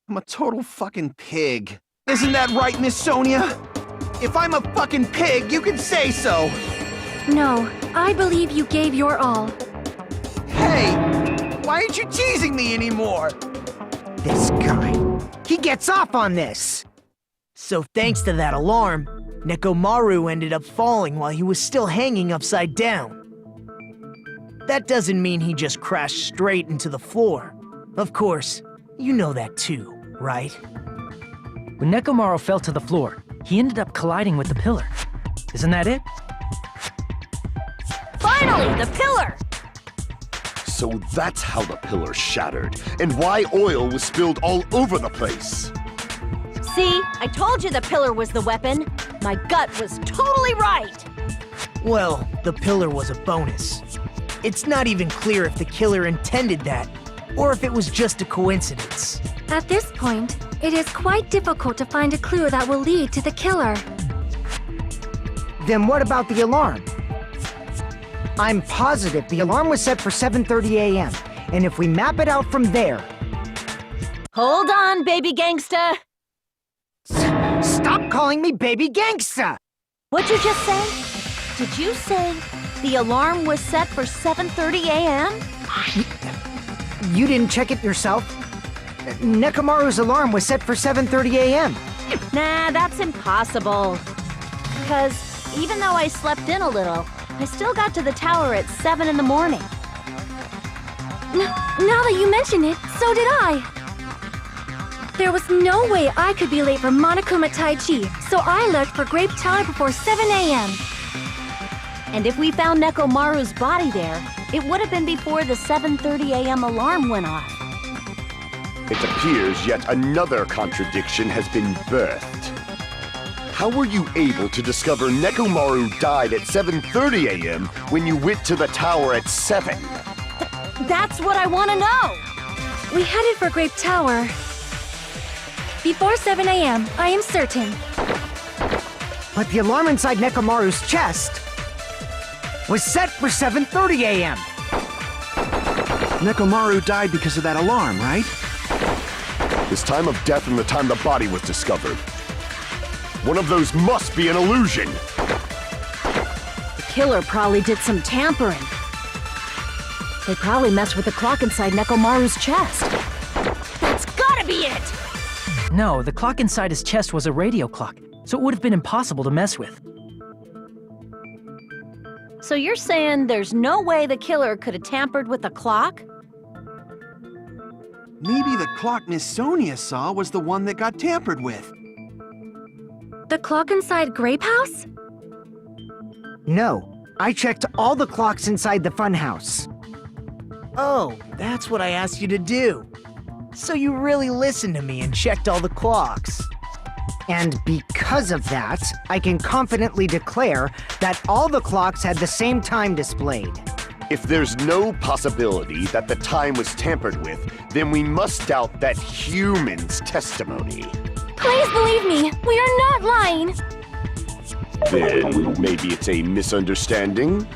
I'm a total fucking pig. Isn't that right, Miss Sonia? If I'm a fucking pig, you can say so! No, I believe you gave your all. Hey! Why aren't you teasing me anymore? This guy. He gets off on this! So thanks to that alarm, Nekomaru ended up falling while he was still hanging upside down. That doesn't mean he just crashed straight into the floor. Of course, you know that too, right? When Nekomaru fell to the floor, He ended up colliding with the pillar. Isn't that it? Finally, the pillar! So that's how the pillar shattered, and why oil was spilled all over the place. See, I told you the pillar was the weapon. My gut was totally right. Well, the pillar was a bonus. It's not even clear if the killer intended that, or if it was just a coincidence. At this point, it is quite difficult to find a clue that will lead to the killer. Then what about the alarm? I'm positive the alarm was set for 7:30 a.m., and if we map it out from there... Hold on, baby gangsta. Stop calling me baby gangsta! What'd you just say? Did you say the alarm was set for 7:30 a.m.? You didn't check it yourself? Nekomaru's alarm was set for 7:30 a.m. Nah, that's impossible. Because even though I slept in a little, I still got to the tower at 7 in the morning. Now that you mention it, so did I. There was no way I could be late for Monokuma Tai Chi, so I left for Grape Tower before 7 a.m. And if we found Nekomaru's body there, it would have been before the 7:30 a.m. alarm went off. It appears yet another contradiction has been birthed. How were you able to discover Nekomaru died at 7:30 a.m. when you went to the tower at 7? That's what I want to know! We headed for Grape Tower before 7 a.m., I am certain. But the alarm inside Nekomaru's chest was set for 7:30 a.m. Nekomaru died because of that alarm, right? His time of death and the time the body was discovered. One of those must be an illusion. The killer probably did some tampering. They probably messed with the clock inside Nekomaru's chest. That's gotta be it! No, the clock inside his chest was a radio clock, so it would have been impossible to mess with. So you're saying there's no way the killer could have tampered with the clock? Maybe the clock Miss Sonia saw was the one that got tampered with. The clock inside Grape House? No, I checked all the clocks inside the funhouse. Oh, that's what I asked you to do. So you really listened to me and checked all the clocks. And because of that, I can confidently declare that all the clocks had the same time displayed. If there's no possibility that the time was tampered with, then we must doubt that human's testimony. Please believe me, we are not lying. Then maybe it's a misunderstanding?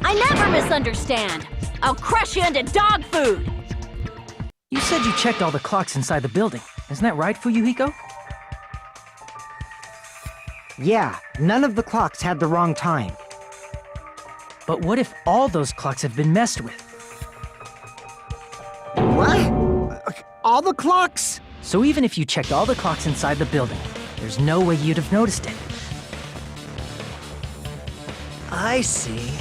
I never misunderstand. I'll crush you into dog food. You said you checked all the clocks inside the building. Isn't that right, Fuyuhiko? Yeah, none of the clocks had the wrong time. But what if all those clocks have been messed with? What? All the clocks? So even if you checked all the clocks inside the building, there's no way you'd have noticed it. I see.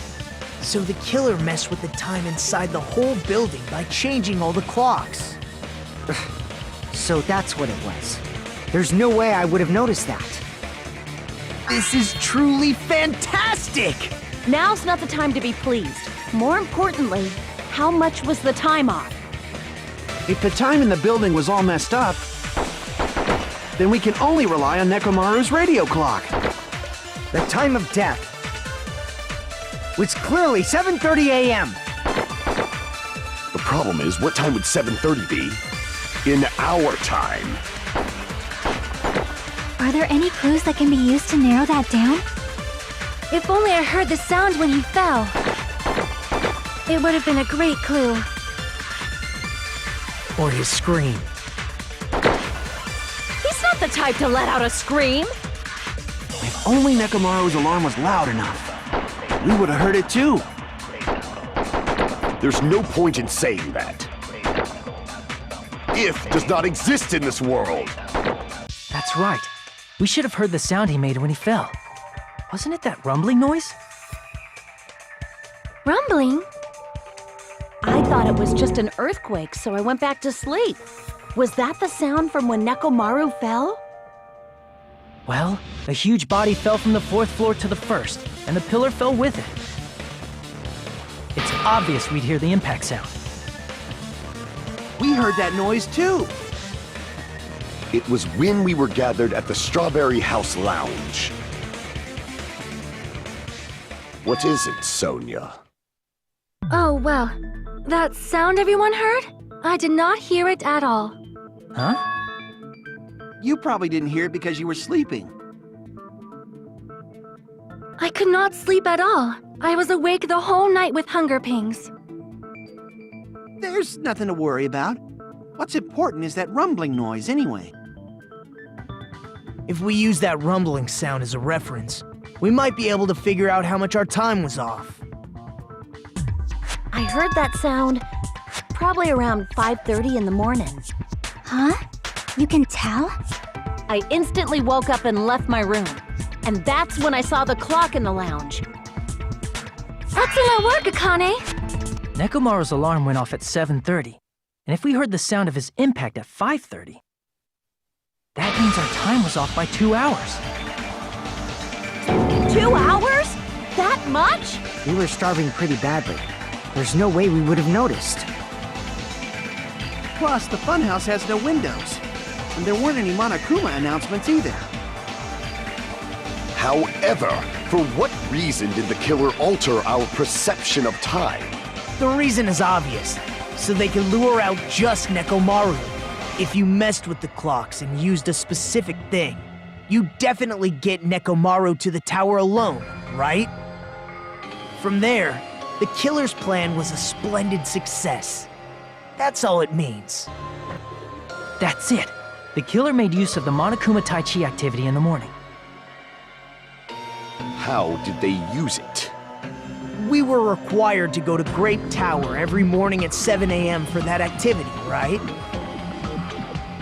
So the killer messed with the time inside the whole building by changing all the clocks. So that's what it was. There's no way I would have noticed that. This is truly fantastic! Now's not the time to be pleased. More importantly, how much was the time off? If the time in the building was all messed up, then we can only rely on Nekomaru's radio clock. The time of death was clearly 7:30 a.m. The problem is, what time would 7:30 be? In our time. Are there any clues that can be used to narrow that down? If only I heard the sound when he fell. It would have been a great clue. Or his scream. He's not the type to let out a scream. If only Nekomaru's alarm was loud enough, we would have heard it too. There's no point in saying that. If does not exist in this world. That's right. We should have heard the sound he made when he fell. Wasn't it that rumbling noise? Rumbling? I thought it was just an earthquake, so I went back to sleep. Was that the sound from when Nekomaru fell? Well, a huge body fell from the 4th floor to the 1st, and the pillar fell with it. It's obvious we'd hear the impact sound. We heard that noise too. It was when we were gathered at the Strawberry House Lounge. What is it, Sonia? Oh, well. That sound everyone heard? I did not hear it at all. Huh? You probably didn't hear it because you were sleeping. I could not sleep at all. I was awake the whole night with hunger pangs. There's nothing to worry about. What's important is that rumbling noise anyway. If we use that rumbling sound as a reference, we might be able to figure out how much our time was off. I heard that sound probably around 5:30 in the morning. Huh? You can tell? I instantly woke up and left my room. And that's when I saw the clock in the lounge. Excellent work, Akane! Nekomaru's alarm went off at 7:30, and if we heard the sound of his impact at 5:30, that means our time was off by 2 hours. 2 hours? That much? We were starving pretty badly. There's no way we would have noticed. Plus, the funhouse has no windows. And there weren't any Monokuma announcements either. However, for what reason did the killer alter our perception of time? The reason is obvious, so they can lure out just Nekomaru. If you messed with the clocks and used a specific thing, you definitely get Nekomaru to the tower alone, right? From there, the killer's plan was a splendid success. That's all it means. That's it. The killer made use of the Monokuma Tai Chi activity in the morning. How did they use it? We were required to go to Grape Tower every morning at 7 a.m. for that activity, right?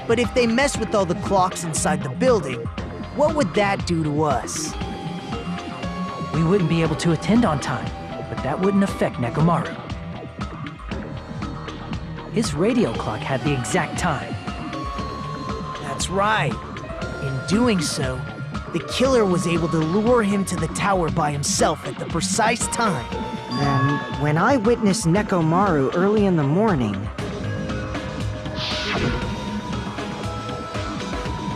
But if they mess with all the clocks inside the building, what would that do to us? We wouldn't be able to attend on time, but that wouldn't affect Nekomaru. His radio clock had the exact time. That's right. In doing so, the killer was able to lure him to the tower by himself at the precise time. Then, when I witnessed Nekomaru early in the morning...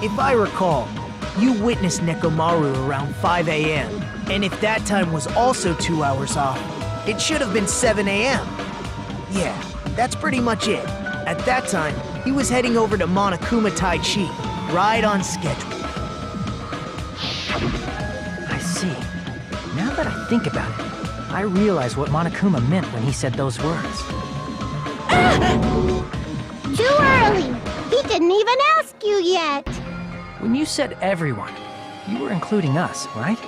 If I recall, you witnessed Nekomaru around 5 a.m., and if that time was also 2 hours off, it should have been 7 a.m. Yeah, that's pretty much it. At that time, he was heading over to Monokuma Tai Chi, right on schedule. I see. Now that I think about it, I realize what Monokuma meant when he said those words. Too early! He didn't even ask you yet! When you said everyone, you were including us, right?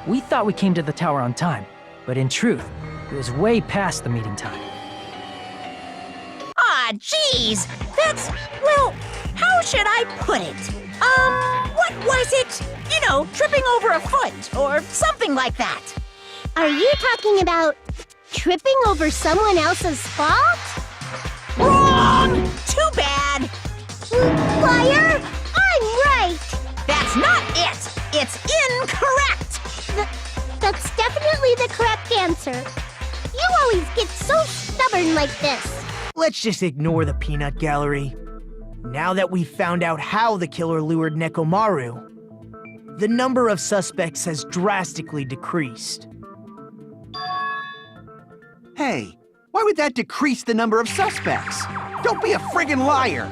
We thought we came to the tower on time, but in truth, it was way past the meeting time. Ah, geez! That's, well, how should I put it? What was it? You know, tripping over a foot, or something like that. Are you talking about tripping over someone else's fault? Wrong! Too bad! Liar! I'm right! That's not it! It's incorrect! That's definitely the correct answer. You always get so stubborn like this. Let's just ignore the peanut gallery. Now that we've found out how the killer lured Nekomaru, the number of suspects has drastically decreased. Hey, why would that decrease the number of suspects? Don't be a friggin' liar!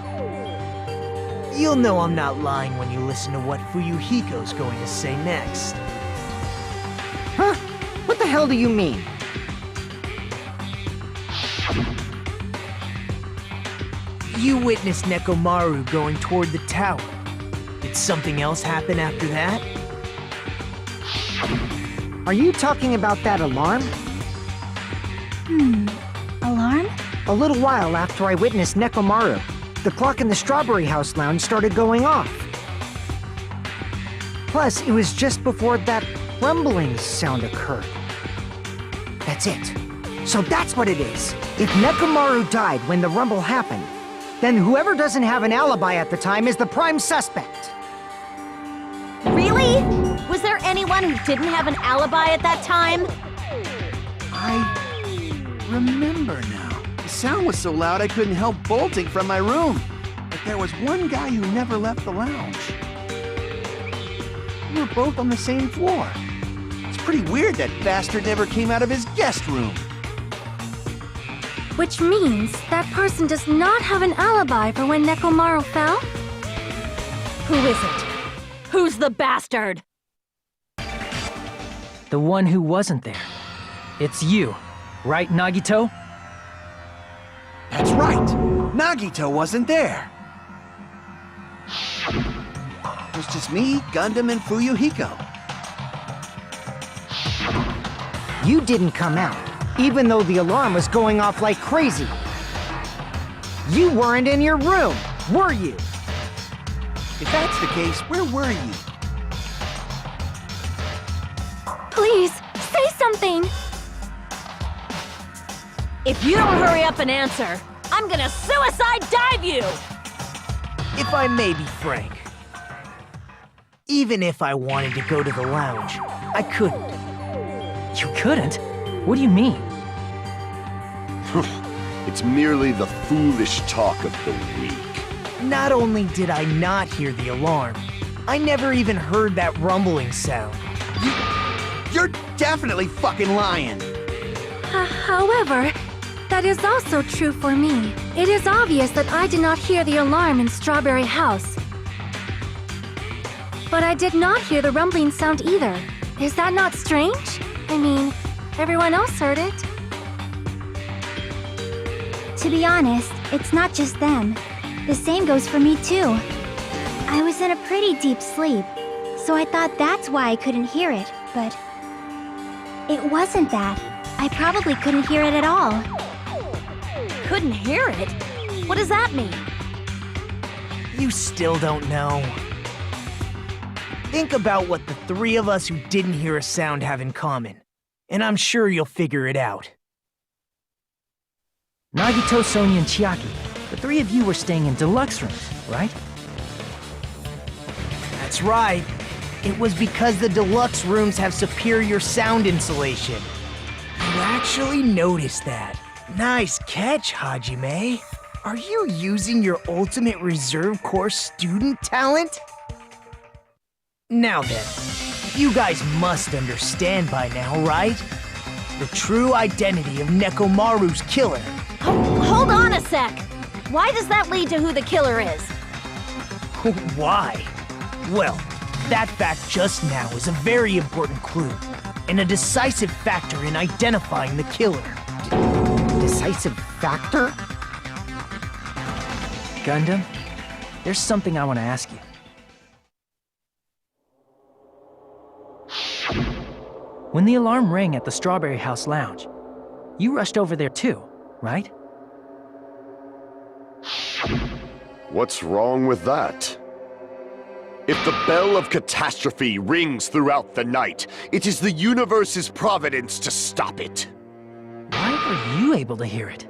You'll know I'm not lying when you listen to what Fuyuhiko's going to say next. Huh? What the hell do you mean? You witnessed Nekomaru going toward the tower. Did something else happen after that? Are you talking about that alarm? Alarm? A little while after I witnessed Nekomaru, the clock in the Strawberry House Lounge started going off. Plus, it was just before that rumbling sound occurred. That's it. So that's what it is. If Nekomaru died when the rumble happened, then whoever doesn't have an alibi at the time is the prime suspect. anyone who didn't have an alibi at that time? I remember now. The sound was so loud I couldn't help bolting from my room. But there was one guy who never left the lounge. We were both on the same floor. It's pretty weird that bastard never came out of his guest room. Which means that person does not have an alibi for when Nekomaru fell? Who is it? Who's the bastard? The one who wasn't there. It's you, right, Nagito? That's right. Nagito wasn't there. It was just me, Gundam, and Fuyuhiko. You didn't come out, even though the alarm was going off like crazy. You weren't in your room, were you? If that's the case, where were you? Please, say something! If you don't hurry up and answer, I'm gonna suicide dive you! If I may be frank, even if I wanted to go to the lounge, I couldn't. You couldn't? What do you mean? It's merely the foolish talk of the weak. Not only did I not hear the alarm, I never even heard that rumbling sound. You're definitely fucking lying. However, that is also true for me. It is obvious that I did not hear the alarm in Strawberry House. But I did not hear the rumbling sound either. Is that not strange? I mean, everyone else heard it. To be honest, it's not just them. The same goes for me too. I was in a pretty deep sleep, so I thought that's why I couldn't hear it, but it wasn't that. I probably couldn't hear it at all. Couldn't hear it? What does that mean? You still don't know. Think about what the three of us who didn't hear a sound have in common, and I'm sure you'll figure it out. Nagito, Sonia, and Chiaki. The three of you were staying in deluxe rooms, right? That's right. It was because the deluxe rooms have superior sound insulation. You actually noticed that. Nice catch, Hajime. Are you using your ultimate reserve corps student talent? Now then, you guys must understand by now, right? The true identity of Nekomaru's killer. Hold on a sec! Why does that lead to who the killer is? Why? Well, that fact just now is a very important clue, and a decisive factor in identifying the killer. Decisive factor? Gundam, there's something I want to ask you. When the alarm rang at the Strawberry House Lounge, you rushed over there too, right? What's wrong with that? If the bell of catastrophe rings throughout the night, it is the universe's providence to stop it. Why were you able to hear it?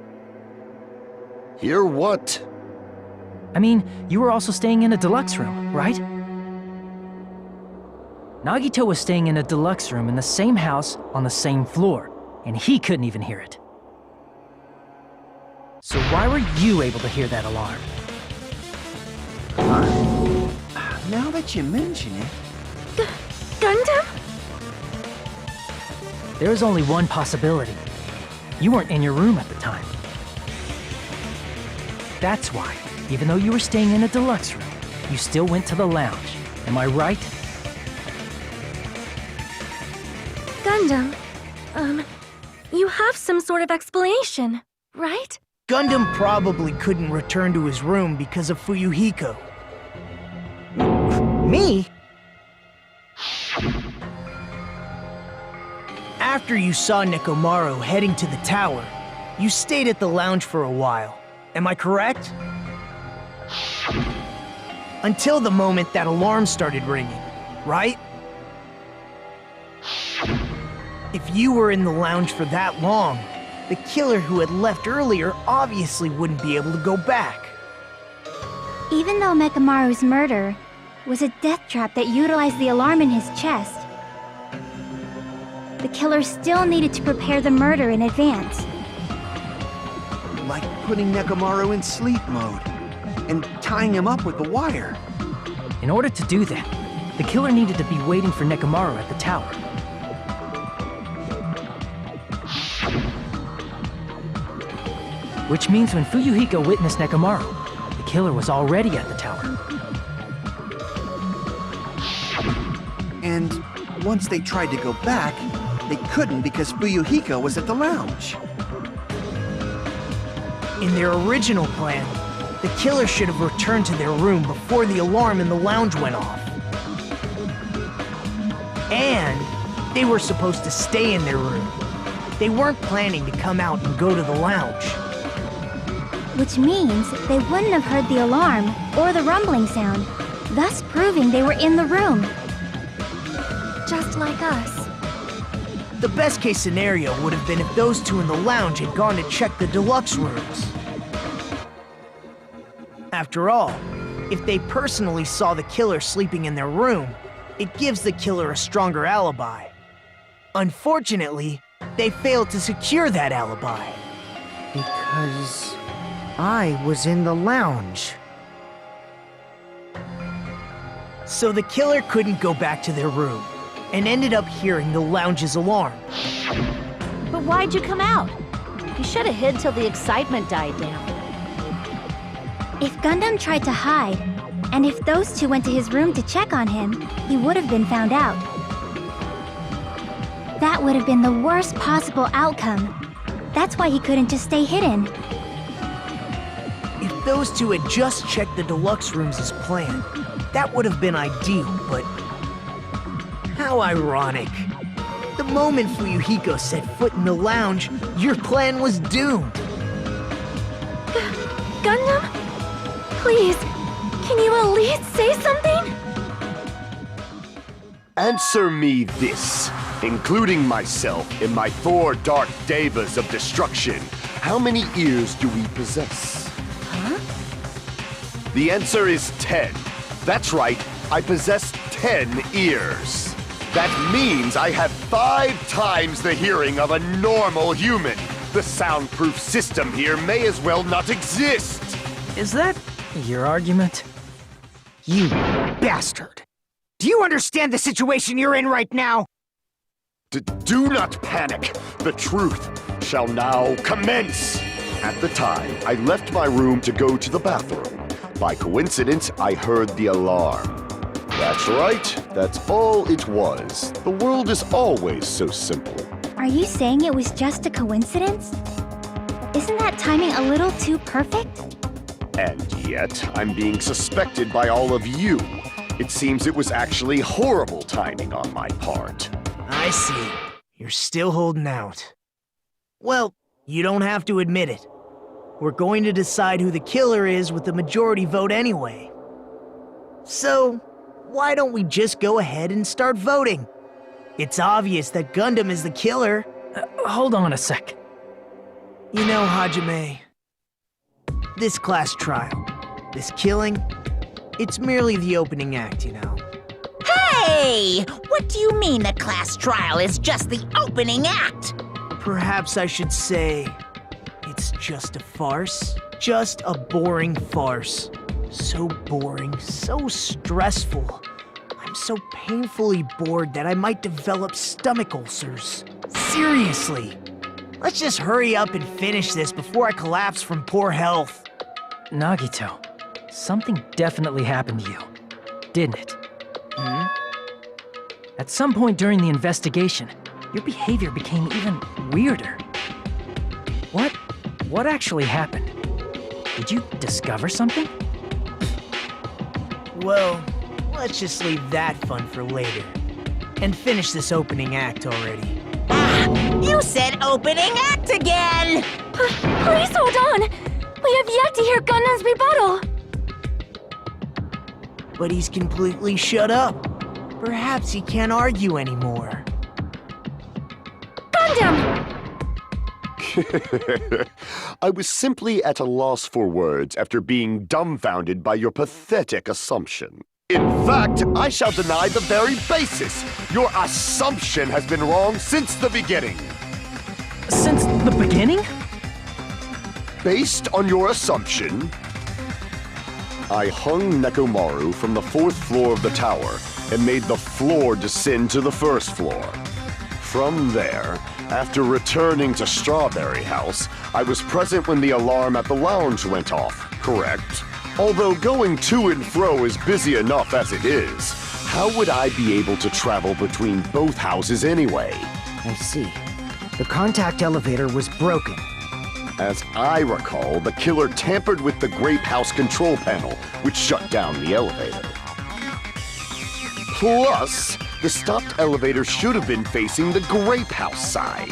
Hear what? I mean, you were also staying in a deluxe room, right? Nagito was staying in a deluxe room in the same house on the same floor, and he couldn't even hear it. So why were you able to hear that alarm? Now that you mention it... Gundam? There is only one possibility. You weren't in your room at the time. That's why, even though you were staying in a deluxe room, you still went to the lounge. Am I right? Gundam, you have some sort of explanation, right? Gundam probably couldn't return to his room because of Fuyuhiko. Me? After you saw Nekomaru heading to the tower, you stayed at the lounge for a while. Am I correct? Until the moment that alarm started ringing, right? If you were in the lounge for that long, the killer who had left earlier obviously wouldn't be able to go back. Even though Nekomaru's murder was a death trap that utilized the alarm in his chest, the killer still needed to prepare the murder in advance. Like putting Nekomaru in sleep mode and tying him up with the wire. In order to do that, the killer needed to be waiting for Nekomaru at the tower. Which means when Fuyuhiko witnessed Nekomaru, the killer was already at the tower. And once they tried to go back, they couldn't because Fuyuhiko was at the lounge. In their original plan, the killer should have returned to their room before the alarm in the lounge went off. And they were supposed to stay in their room. They weren't planning to come out and go to the lounge. Which means they wouldn't have heard the alarm or the rumbling sound, thus proving they were in the room. Just like us. The best case scenario would have been if those two in the lounge had gone to check the deluxe rooms. After all, if they personally saw the killer sleeping in their room, it gives the killer a stronger alibi. Unfortunately, they failed to secure that alibi. Because I was in the lounge. So the killer couldn't go back to their room, and ended up hearing the lounge's alarm. But why'd you come out? You should have hid till the excitement died down. If Gundam tried to hide, and if those two went to his room to check on him, he would have been found out. That would have been the worst possible outcome. That's why he couldn't just stay hidden. If those two had just checked the deluxe rooms as planned, that would have been ideal, but... how ironic. The moment Fuyuhiko set foot in the lounge, your plan was doomed. Gundam? Please, can you at least say something? Answer me this, including myself in my 4 dark devas of destruction. How many ears do we possess? Huh? The answer is 10. That's right, I possess 10 ears. That means I have 5 times the hearing of a normal human. The soundproof system here may as well not exist. Is that your argument? You bastard! Do you understand the situation you're in right now? Do not panic. The truth shall now commence. At the time, I left my room to go to the bathroom. By coincidence, I heard the alarm. That's right. That's all it was. The world is always so simple. Are you saying it was just a coincidence? Isn't that timing a little too perfect? And yet, I'm being suspected by all of you. It seems it was actually horrible timing on my part. I see. You're still holding out. Well, you don't have to admit it. We're going to decide who the killer is with the majority vote anyway. So, why don't we just go ahead and start voting? It's obvious that Gundam is the killer. Hold on a sec. You know, Hajime, this class trial, this killing, it's merely the opening act, you know. Hey! What do you mean the class trial is just the opening act? Perhaps I should say, it's just a farce. Just a boring farce. So boring, so stressful. I'm so painfully bored that I might develop stomach ulcers. Seriously. Let's just hurry up and finish this before I collapse from poor health. Nagito, something definitely happened to you, didn't it? Hmm? At some point during the investigation, your behavior became even weirder. What actually happened? Did you discover something? Well, let's just leave that fun for later. And finish this opening act already. Ah! You said opening act again! Please hold on! We have yet to hear Gundam's rebuttal! But he's completely shut up. Perhaps he can't argue anymore. Gundam! I was simply at a loss for words after being dumbfounded by your pathetic assumption. In fact, I shall deny the very basis. Your assumption has been wrong since the beginning. Since the beginning? Based on your assumption, I hung Nekomaru from the 4th floor of the tower and made the floor descend to the 1st floor. From there, after returning to Strawberry House, I was present when the alarm at the lounge went off, correct? Although going to and fro is busy enough as it is, how would I be able to travel between both houses anyway? I see. The contact elevator was broken. As I recall, the killer tampered with the Grape House control panel, which shut down the elevator. Plus, the stopped elevator should have been facing the Grape House side.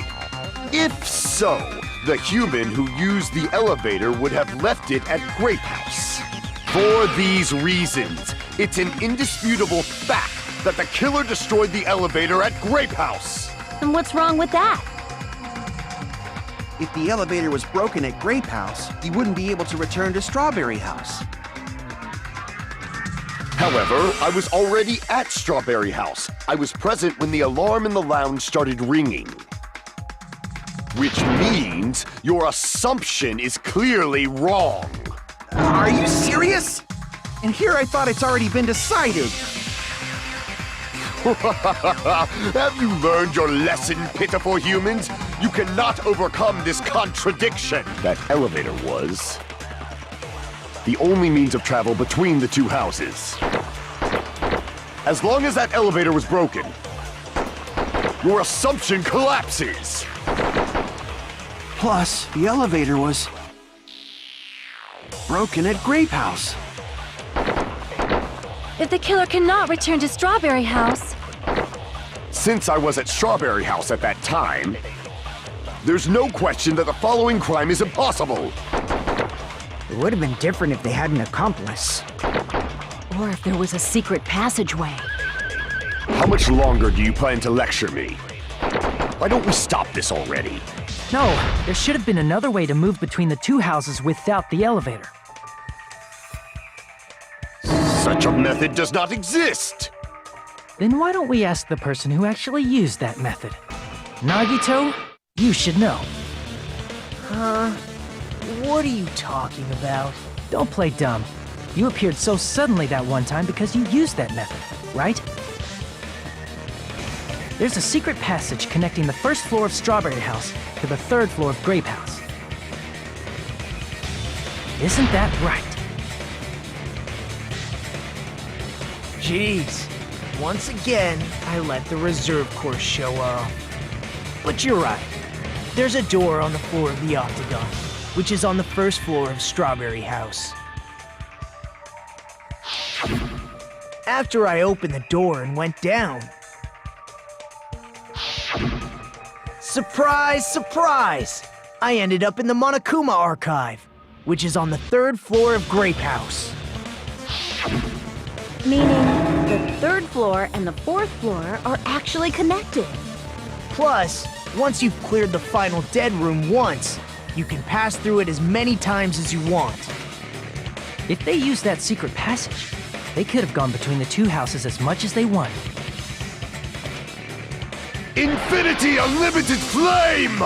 If so, the human who used the elevator would have left it at Grape House. For these reasons, it's an indisputable fact that the killer destroyed the elevator at Grape House. And what's wrong with that? If the elevator was broken at Grape House, he wouldn't be able to return to Strawberry House. However, I was already at Strawberry House. I was present when the alarm in the lounge started ringing. Which means your assumption is clearly wrong. Are you serious? And here I thought it's already been decided. Have you learned your lesson, pitiful humans? You cannot overcome this contradiction. That elevator was the only means of travel between the two houses. As long as that elevator was broken, your assumption collapses. Plus, the elevator was broken at Grape House. If the killer cannot return to Strawberry House, Since I was at Strawberry House at that time, there's no question that the following crime is impossible. It would have been different if they had an accomplice. Or if there was a secret passageway. How much longer do you plan to lecture me? Why don't we stop this already? No, there should have been another way to move between the two houses without the elevator. Such a method does not exist! Then why don't we ask the person who actually used that method? Nagito, you should know. What are you talking about? Don't play dumb. You appeared so suddenly that one time because you used that method, right? There's a secret passage connecting the 1st floor of Strawberry House to the 3rd floor of Grape House. Isn't that right? Jeez. Once again, I let the reserve course show off. But you're right. There's a door on the floor of the Octagon, which is on the 1st floor of Strawberry House. After I opened the door and went down, surprise, surprise! I ended up in the Monokuma Archive, which is on the 3rd floor of Grape House. Meaning, the 3rd floor and the 4th floor are actually connected. Plus, once you've cleared the final dead room once, you can pass through it as many times as you want. If they used that secret passage, they could have gone between the two houses as much as they wanted. Infinity Unlimited Flame!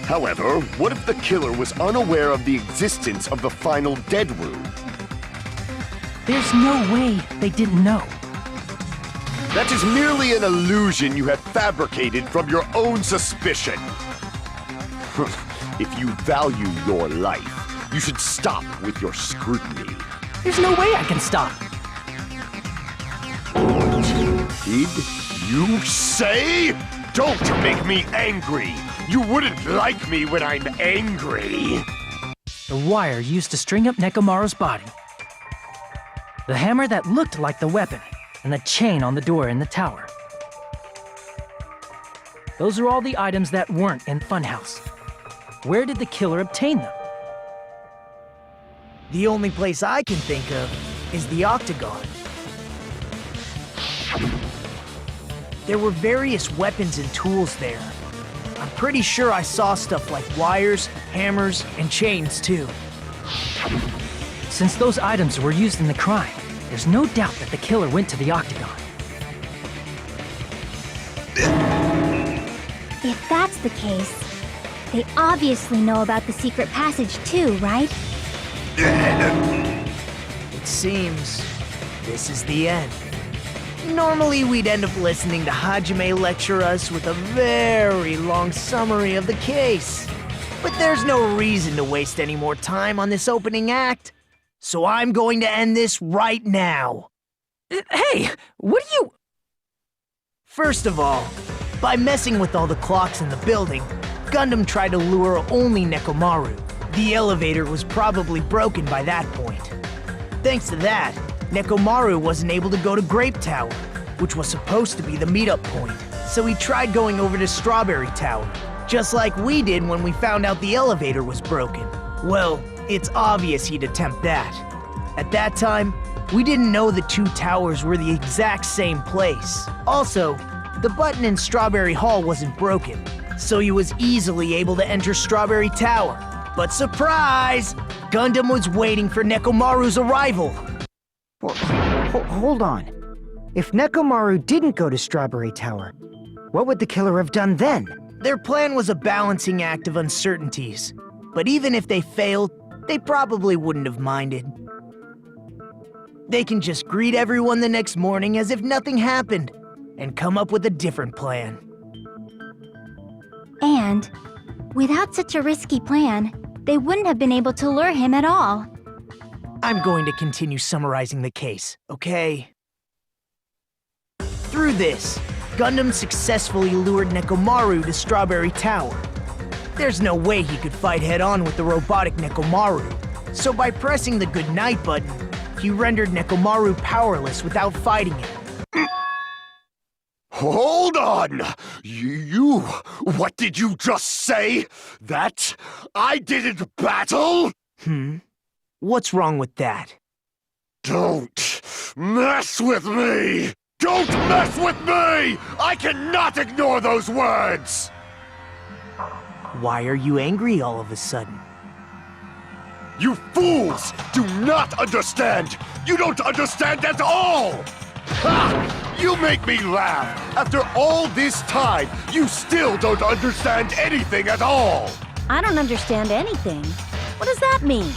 However, what if the killer was unaware of the existence of the final dead room? There's no way they didn't know. That is merely an illusion you have fabricated from your own suspicion. If you value your life, you should stop with your scrutiny. There's no way I can stop. Did you say? Don't make me angry! You wouldn't like me when I'm angry! The wire used to string up Nekomaru's body. The hammer that looked like the weapon, and the chain on the door in the tower. Those are all the items that weren't in Funhouse. Where did the killer obtain them? The only place I can think of is the Octagon. There were various weapons and tools there. I'm pretty sure I saw stuff like wires, hammers, and chains too. Since those items were used in the crime, there's no doubt that the killer went to the Octagon. If that's the case, they obviously know about the secret passage too, right? It seems this is the end. Normally, we'd end up listening to Hajime lecture us with a very long summary of the case. But there's no reason to waste any more time on this opening act. So I'm going to end this right now. Hey, what are you... First of all, by messing with all the clocks in the building, Gundam tried to lure only Nekomaru. The elevator was probably broken by that point. Thanks to that, Nekomaru wasn't able to go to Grape Tower, which was supposed to be the meetup point. So he tried going over to Strawberry Tower, just like we did when we found out the elevator was broken. Well, it's obvious he'd attempt that. At that time, we didn't know the two towers were the exact same place. Also, the button in Strawberry Hall wasn't broken, so he was easily able to enter Strawberry Tower. But surprise! Gundam was waiting for Nekomaru's arrival. Hold on. If Nekomaru didn't go to Strawberry Tower, what would the killer have done then? Their plan was a balancing act of uncertainties. But even if they failed, they probably wouldn't have minded. They can just greet everyone the next morning as if nothing happened, and come up with a different plan. And, without such a risky plan, they wouldn't have been able to lure him at all. I'm going to continue summarizing the case, okay? Through this, Gundam successfully lured Nekomaru to Strawberry Tower. There's no way he could fight head-on with the robotic Nekomaru, so by pressing the goodnight button, he rendered Nekomaru powerless without fighting him. Hold on! You... What did you just say? That I didn't battle? What's wrong with that? Don't mess with me! Don't mess with me! I cannot ignore those words! Why are you angry all of a sudden? You fools do not understand! You don't understand at all! Ha! You make me laugh! After all this time, you still don't understand anything at all! I don't understand anything. What does that mean?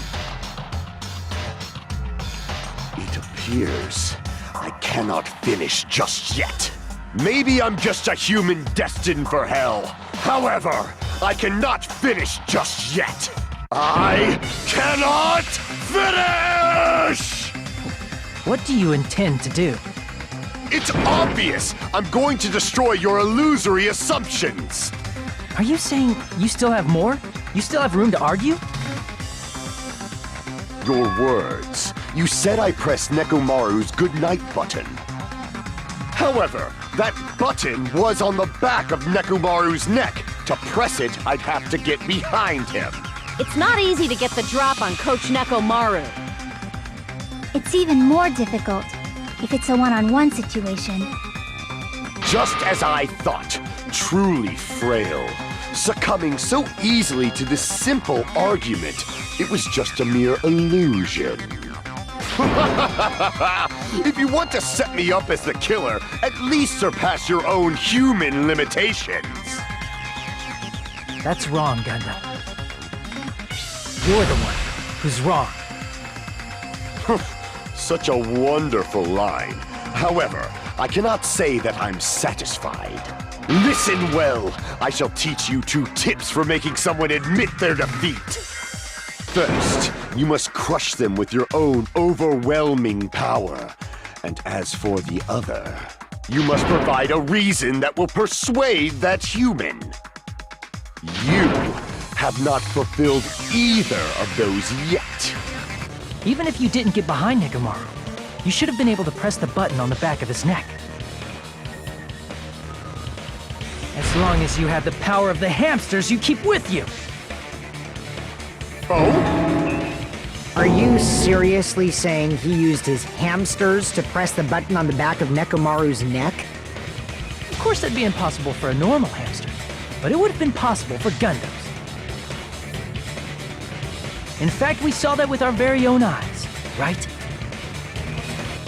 It appears I cannot finish just yet. Maybe I'm just a human destined for hell. However, I cannot finish just yet. I cannot finish! What do you intend to do? It's obvious! I'm going to destroy your illusory assumptions! Are you saying you still have more? You still have room to argue? Your words. You said I pressed Nekomaru's goodnight button. However, that button was on the back of Nekomaru's neck. To press it, I'd have to get behind him. It's not easy to get the drop on Coach Nekomaru. It's even more difficult if it's a one-on-one situation. Just as I thought, truly frail. Succumbing so easily to this simple argument, it was just a mere illusion. If you want to set me up as the killer, at least surpass your own human limitations. That's wrong, Gundam. You're the one who's wrong. Such a wonderful line. However, I cannot say that I'm satisfied. Listen well. I shall teach you 2 tips for making someone admit their defeat. First, you must crush them with your own overwhelming power. And as for the other, you must provide a reason that will persuade that human. You have not fulfilled either of those yet. Even if you didn't get behind Nekomaru, you should have been able to press the button on the back of his neck. As long as you have the power of the hamsters you keep with you. Oh? Are you seriously saying he used his hamsters to press the button on the back of Nekomaru's neck? Of course that'd be impossible for a normal hamster, but it would have been possible for Gundams. In fact, we saw that with our very own eyes. right?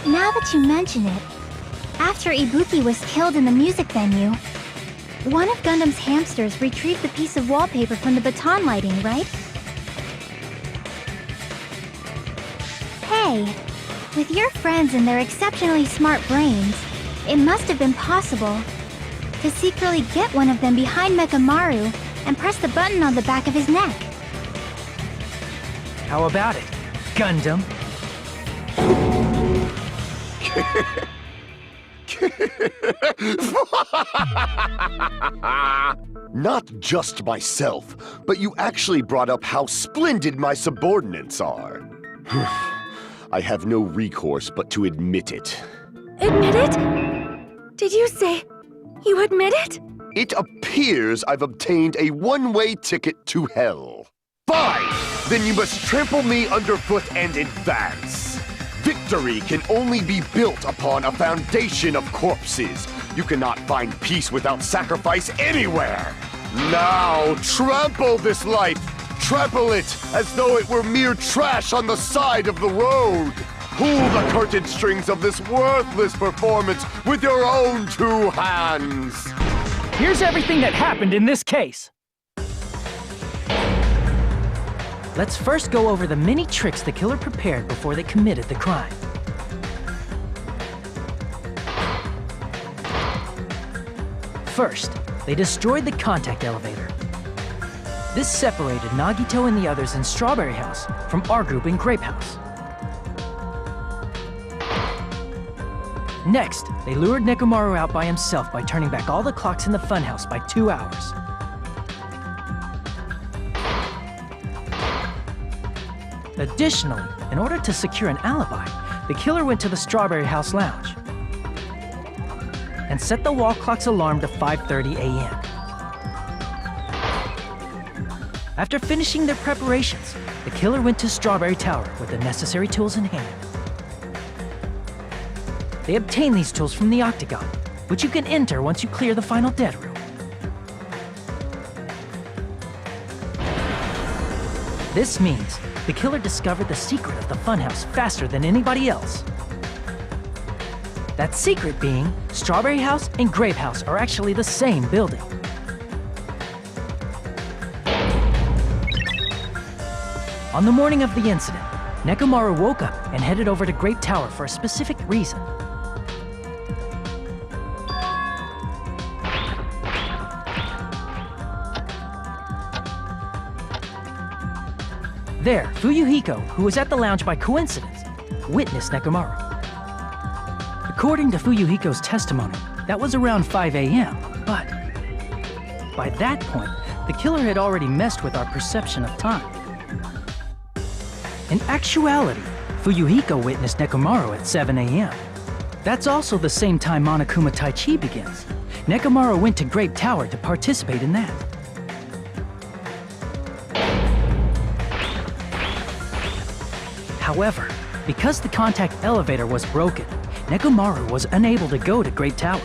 Now that you mention it, after Ibuki was killed in the music venue, one of Gundam's hamsters retrieved the piece of wallpaper from the baton lighting, right? Hey, with your friends and their exceptionally smart brains, it must have been possible to secretly get one of them behind Mechamaru and press the button on the back of his neck. How about it, Gundam? Not just myself, but you actually brought up how splendid my subordinates are. I have no recourse but to admit it. Admit it? Did you say you admit it? It appears I've obtained a one-way ticket to hell. Fine! Then you must trample me underfoot and advance. Victory can only be built upon a foundation of corpses. You cannot find peace without sacrifice anywhere. Now, trample this life. Trample it as though it were mere trash on the side of the road. Pull the curtain strings of this worthless performance with your own two hands. Here's everything that happened in this case. Let's first go over the many tricks the killer prepared before they committed the crime. First, they destroyed the contact elevator. This separated Nagito and the others in Strawberry House from our group in Grape House. Next, they lured Nekomaru out by himself by turning back all the clocks in the funhouse by 2 hours. Additionally, in order to secure an alibi, the killer went to the Strawberry House lounge and set the wall clock's alarm to 5:30 a.m. After finishing their preparations, the killer went to Strawberry Tower with the necessary tools in hand. They obtained these tools from the Octagon, which you can enter once you clear the final dead room. This means the killer discovered the secret of the funhouse faster than anybody else. That secret being, Strawberry House and Grape House are actually the same building. On the morning of the incident, Nekomaru woke up and headed over to Grape Tower for a specific reason. There, Fuyuhiko, who was at the lounge by coincidence, witnessed Nekomaru. According to Fuyuhiko's testimony, that was around 5 a.m., but by that point, the killer had already messed with our perception of time. In actuality, Fuyuhiko witnessed Nekomaru at 7 a.m. That's also the same time Monokuma Taichi begins. Nekomaru went to Grape Tower to participate in that. However, because the contact elevator was broken, Nekomaru was unable to go to Grape Tower.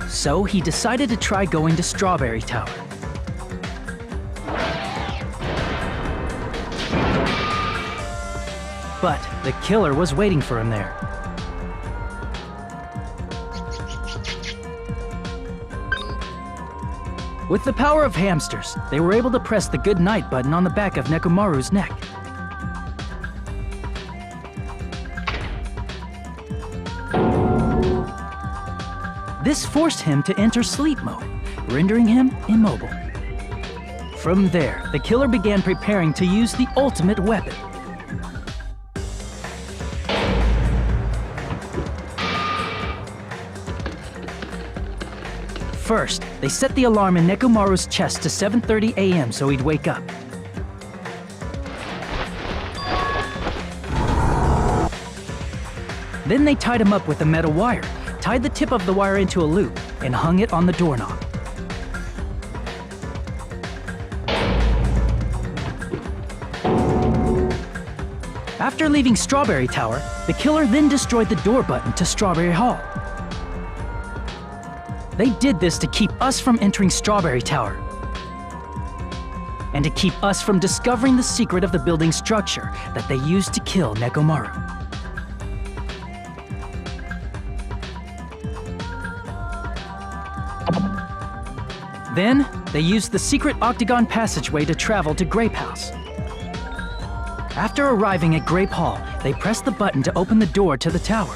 So he decided to try going to Strawberry Tower. But the killer was waiting for him there. With the power of hamsters, they were able to press the good night button on the back of Nekomaru's neck. This forced him to enter sleep mode, rendering him immobile. From there, the killer began preparing to use the ultimate weapon. First, they set the alarm in Nekomaru's chest to 7:30 a.m. so he'd wake up. Then they tied him up with a metal wire, tied the tip of the wire into a loop, and hung it on the doorknob. After leaving Strawberry Tower, the killer then destroyed the door button to Strawberry Hall. They did this to keep us from entering Strawberry Tower. and to keep us from discovering the secret of the building's structure that they used to kill Nekomaru. Then, they used the secret octagon passageway to travel to Grape House. After arriving at Grape Hall, they pressed the button to open the door to the tower.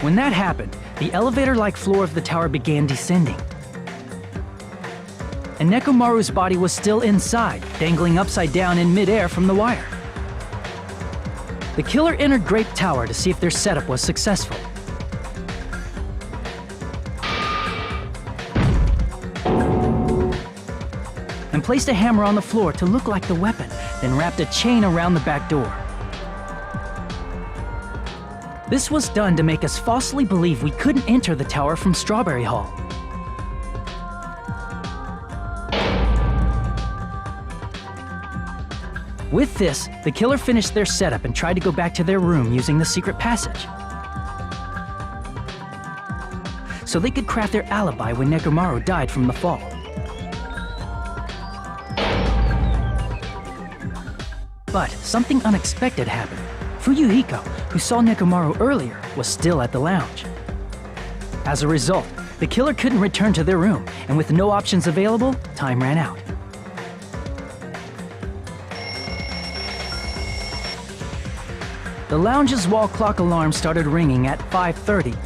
When that happened, the elevator-like floor of the tower began descending. And Nekomaru's body was still inside, dangling upside down in midair from the wire. The killer entered Grape Tower to see if their setup was successful. And placed a hammer on the floor to look like the weapon, then wrapped a chain around the back door. This was done to make us falsely believe we couldn't enter the tower from Strawberry Hall. With this, the killer finished their setup and tried to go back to their room using the secret passage. So they could craft their alibi when Nekomaru died from the fall. But something unexpected happened. Fuyuhiko, who saw Nekomaru earlier, was still at the lounge. As a result, the killer couldn't return to their room, and with no options available, time ran out. The lounge's wall clock alarm started ringing at 5:30.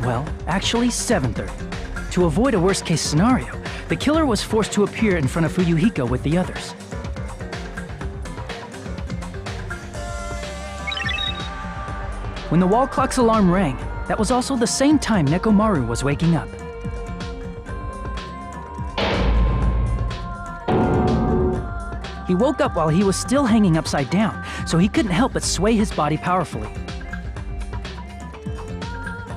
Well, actually 7:30. To avoid a worst-case scenario, the killer was forced to appear in front of Fuyuhiko with the others. When the wall clock's alarm rang, that was also the same time Nekomaru was waking up. He woke up while he was still hanging upside down, so he couldn't help but sway his body powerfully.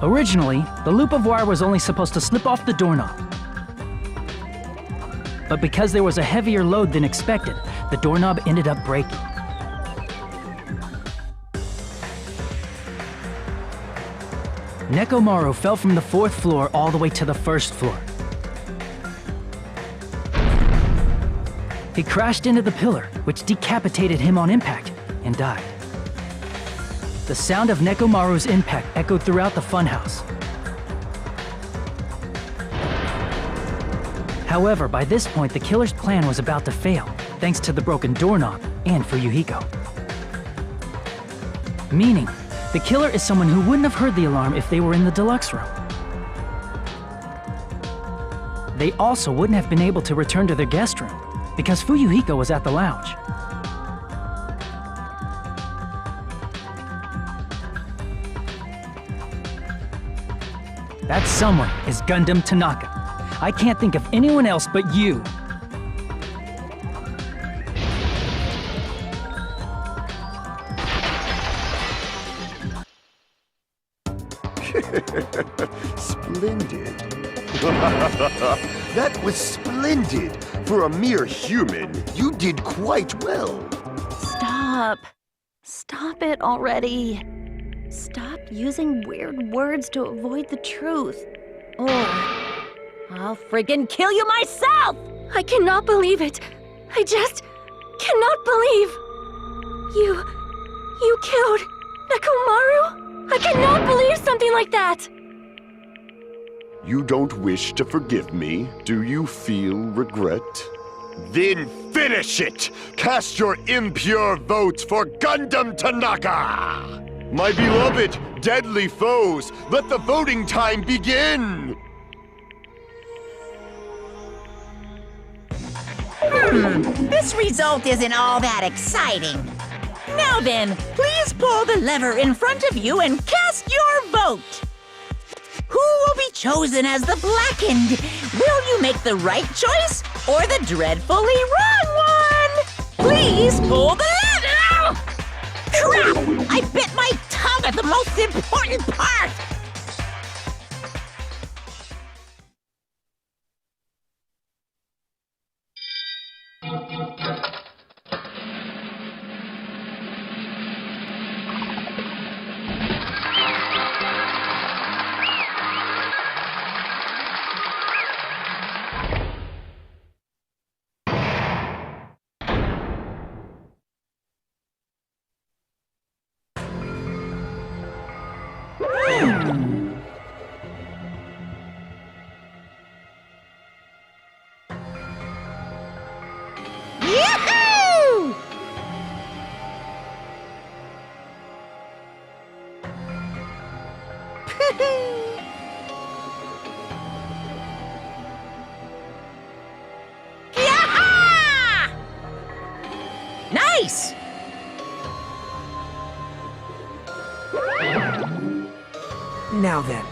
Originally, the loop of wire was only supposed to slip off the doorknob. But because there was a heavier load than expected, the doorknob ended up breaking. Nekomaru fell from the 4th floor all the way to the 1st floor. He crashed into the pillar, which decapitated him on impact, and died. The sound of Nekomaru's impact echoed throughout the funhouse. However, by this point, the killer's plan was about to fail, thanks to the broken doorknob and Fuyuhiko. Meaning, the killer is someone who wouldn't have heard the alarm if they were in the deluxe room. They also wouldn't have been able to return to their guest room, because Fuyuhiko was at the lounge. That someone is Gundam Tanaka. I can't think of anyone else but you. Splendid. That was splendid. For a mere human, you did quite well. Stop. Stop it already. Stop using weird words to avoid the truth. Or I'll friggin' kill you myself! I cannot believe it. I just cannot believe. You killed Nekomaru? I cannot believe something like that! You don't wish to forgive me? Do you feel regret? Then finish it! Cast your impure votes for Gundam Tanaka! My beloved, deadly foes, let the voting time begin! This result isn't all that exciting. Now then, please pull the lever in front of you and cast your vote. Who will be chosen as the blackened? Will you make the right choice or the dreadfully wrong one? Please pull the lever! Crap! I bit my tongue at the most important part! face! Now then.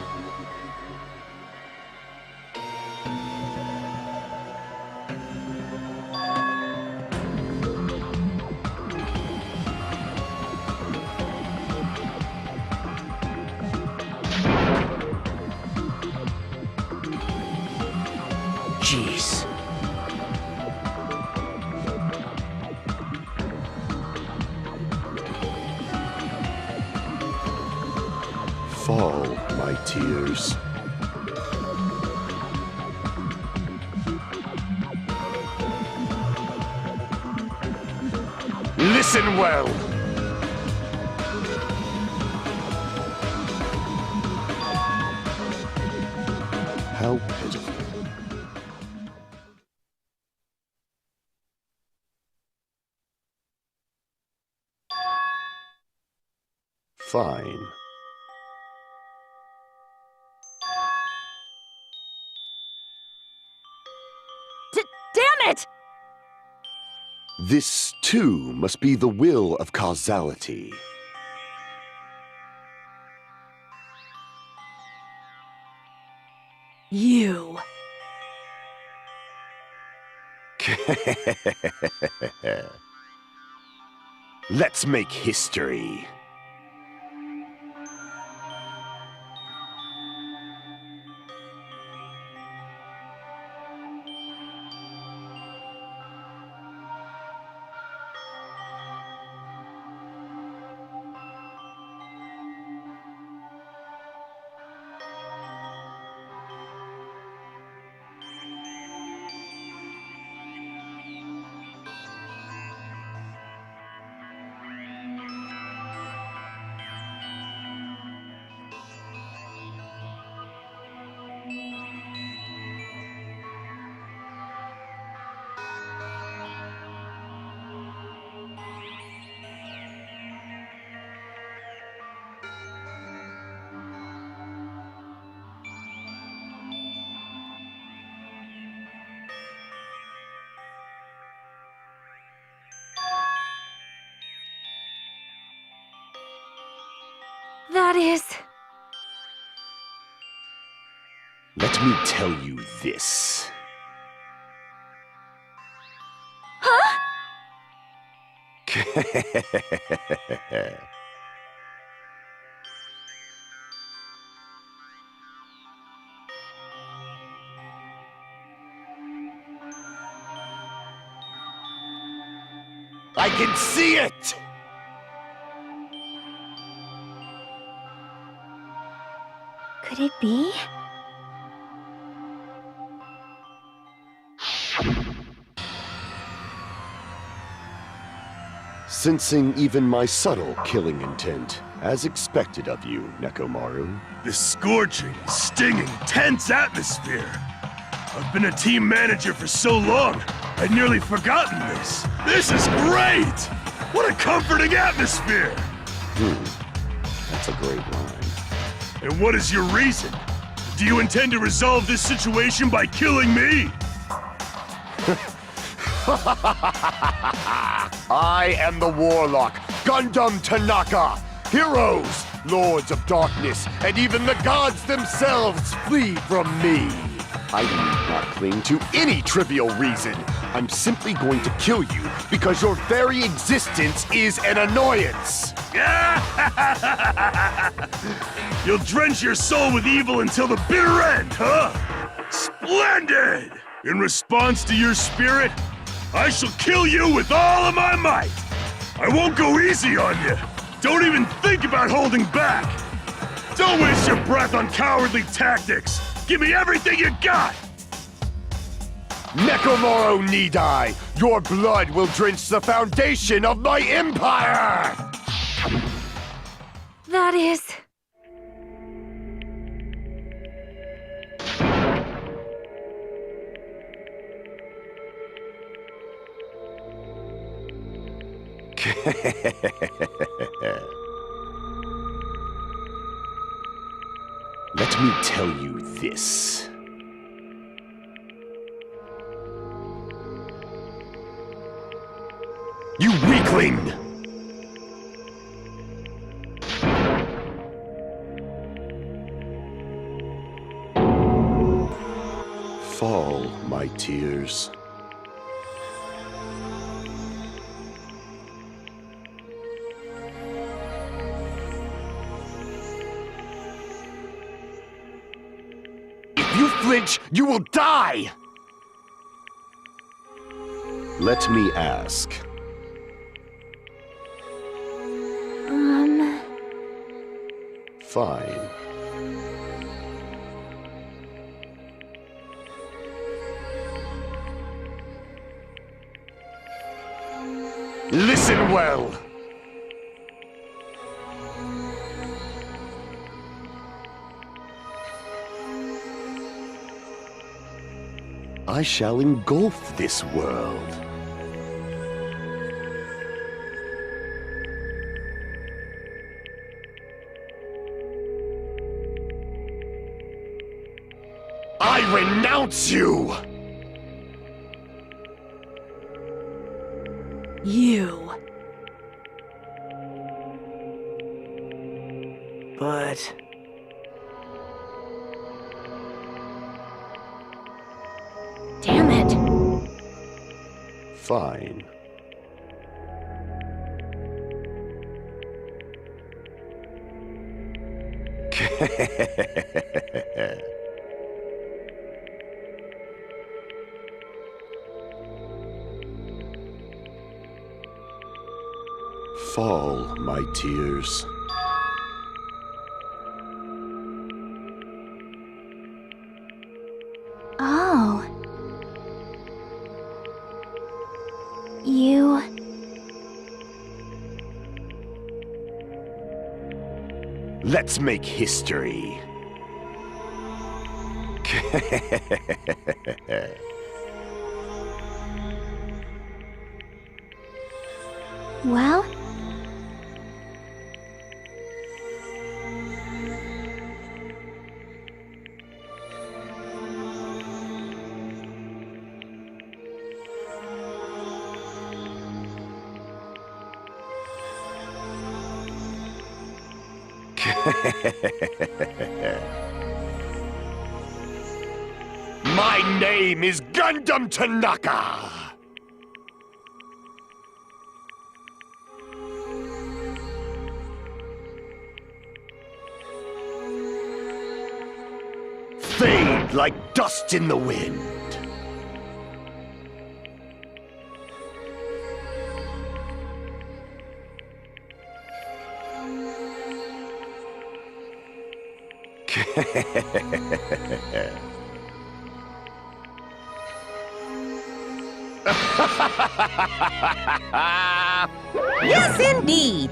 Jeez. Fall, my tears. Listen well. How pitiful. Fine. Damn it! This, too, must be the will of causality. You. Let's make history. That is... Let me tell you this. Huh? I can see it! Could it be? Sensing even my subtle killing intent, as expected of you, Nekomaru. This scorching, stinging, tense atmosphere. I've been a team manager for so long, I'd nearly forgotten this. This is great! What a comforting atmosphere! That's a great line. And what is your reason? Do you intend to resolve this situation by killing me? I am the Warlock, Gundam Tanaka. Heroes, Lords of Darkness, and even the gods themselves flee from me. I need not cling to any trivial reason. I'm simply going to kill you because your very existence is an annoyance. You'll drench your soul with evil until the bitter end, huh? Splendid! In response to your spirit, I shall kill you with all of my might! I won't go easy on you! Don't even think about holding back! Don't waste your breath on cowardly tactics! Give me everything you got! Nekomaru need die! Your blood will drench the foundation of my empire! That is... Let me tell you this. You weakling! Fall, my tears. If you flinch, you will die! Let me ask. Fine. Listen well! I shall engulf this world. I renounce you! You. But Damn it. Fine. Fall, my tears. Oh. You... Let's make history. well? My name is Gundam Tanaka! Fade like dust in the wind. Yes, indeed.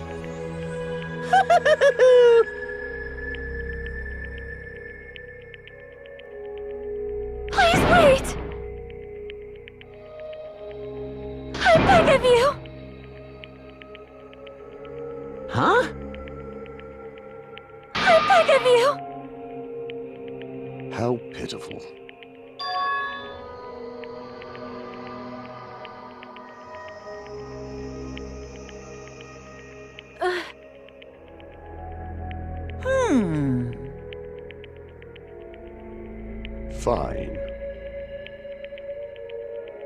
Please wait! I beg of you! Huh? I beg of you! How pitiful. Fine.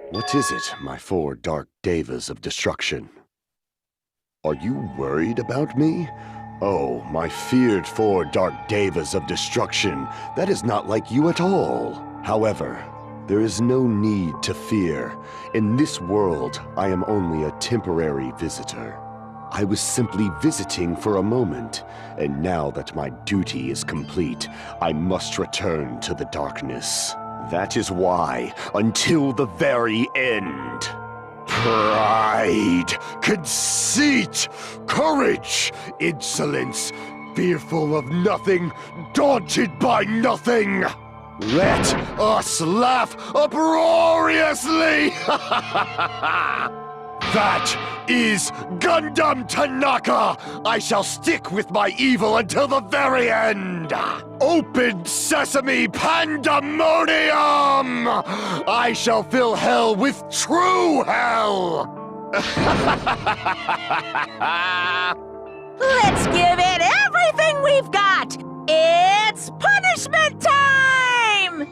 What is it, my four dark devas of destruction? Are you worried about me? Oh, my feared four dark devas of destruction, that is not like you at all. However, there is no need to fear. In this world, I am only a temporary visitor. I was simply visiting for a moment, and now that my duty is complete, I must return to the darkness. That is why, until the very end, pride, conceit, courage, insolence, fearful of nothing, daunted by nothing. Let us laugh uproariously! That is Gundam Tanaka! I shall stick with my evil until the very end! Open sesame pandemonium! I shall fill hell with true hell! Let's give it everything we've got! It's punishment time!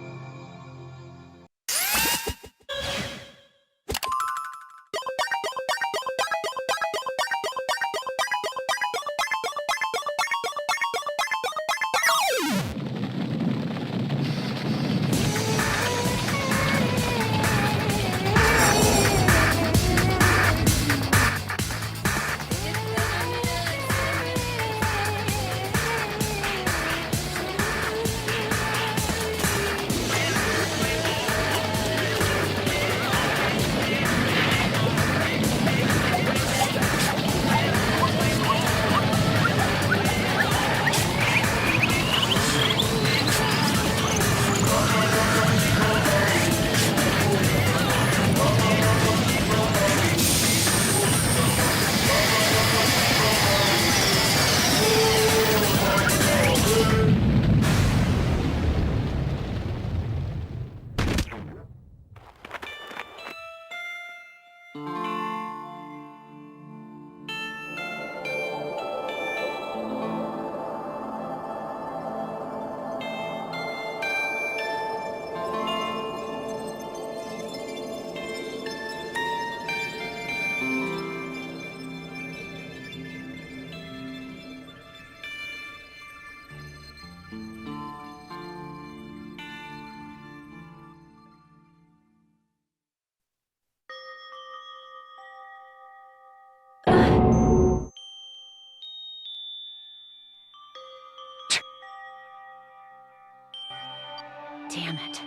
Damn it.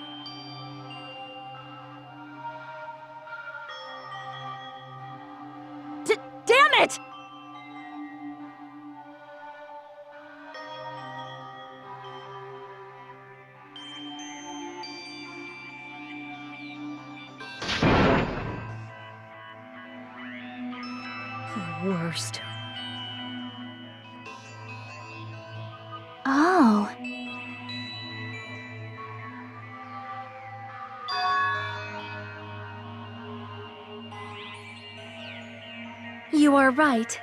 Damn it! The worst. Oh. You are right.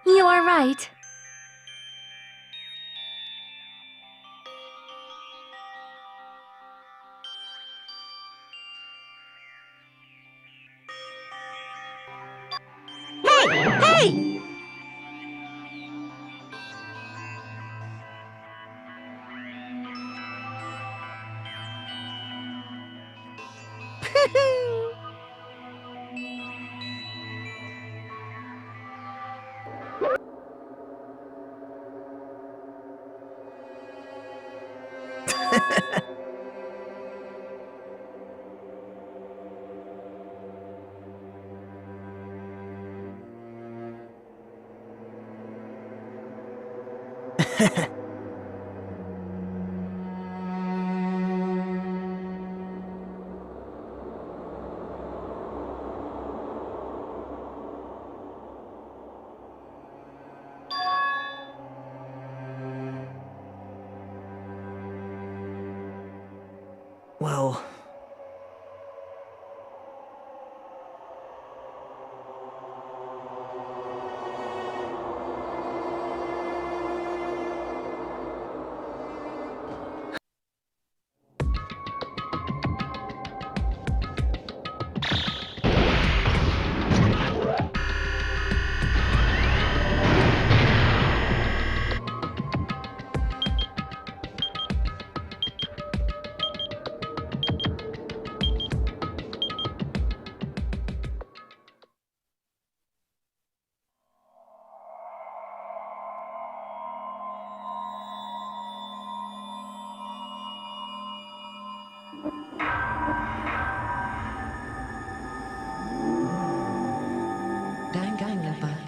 You are right. Hey! Well... Danganronpa.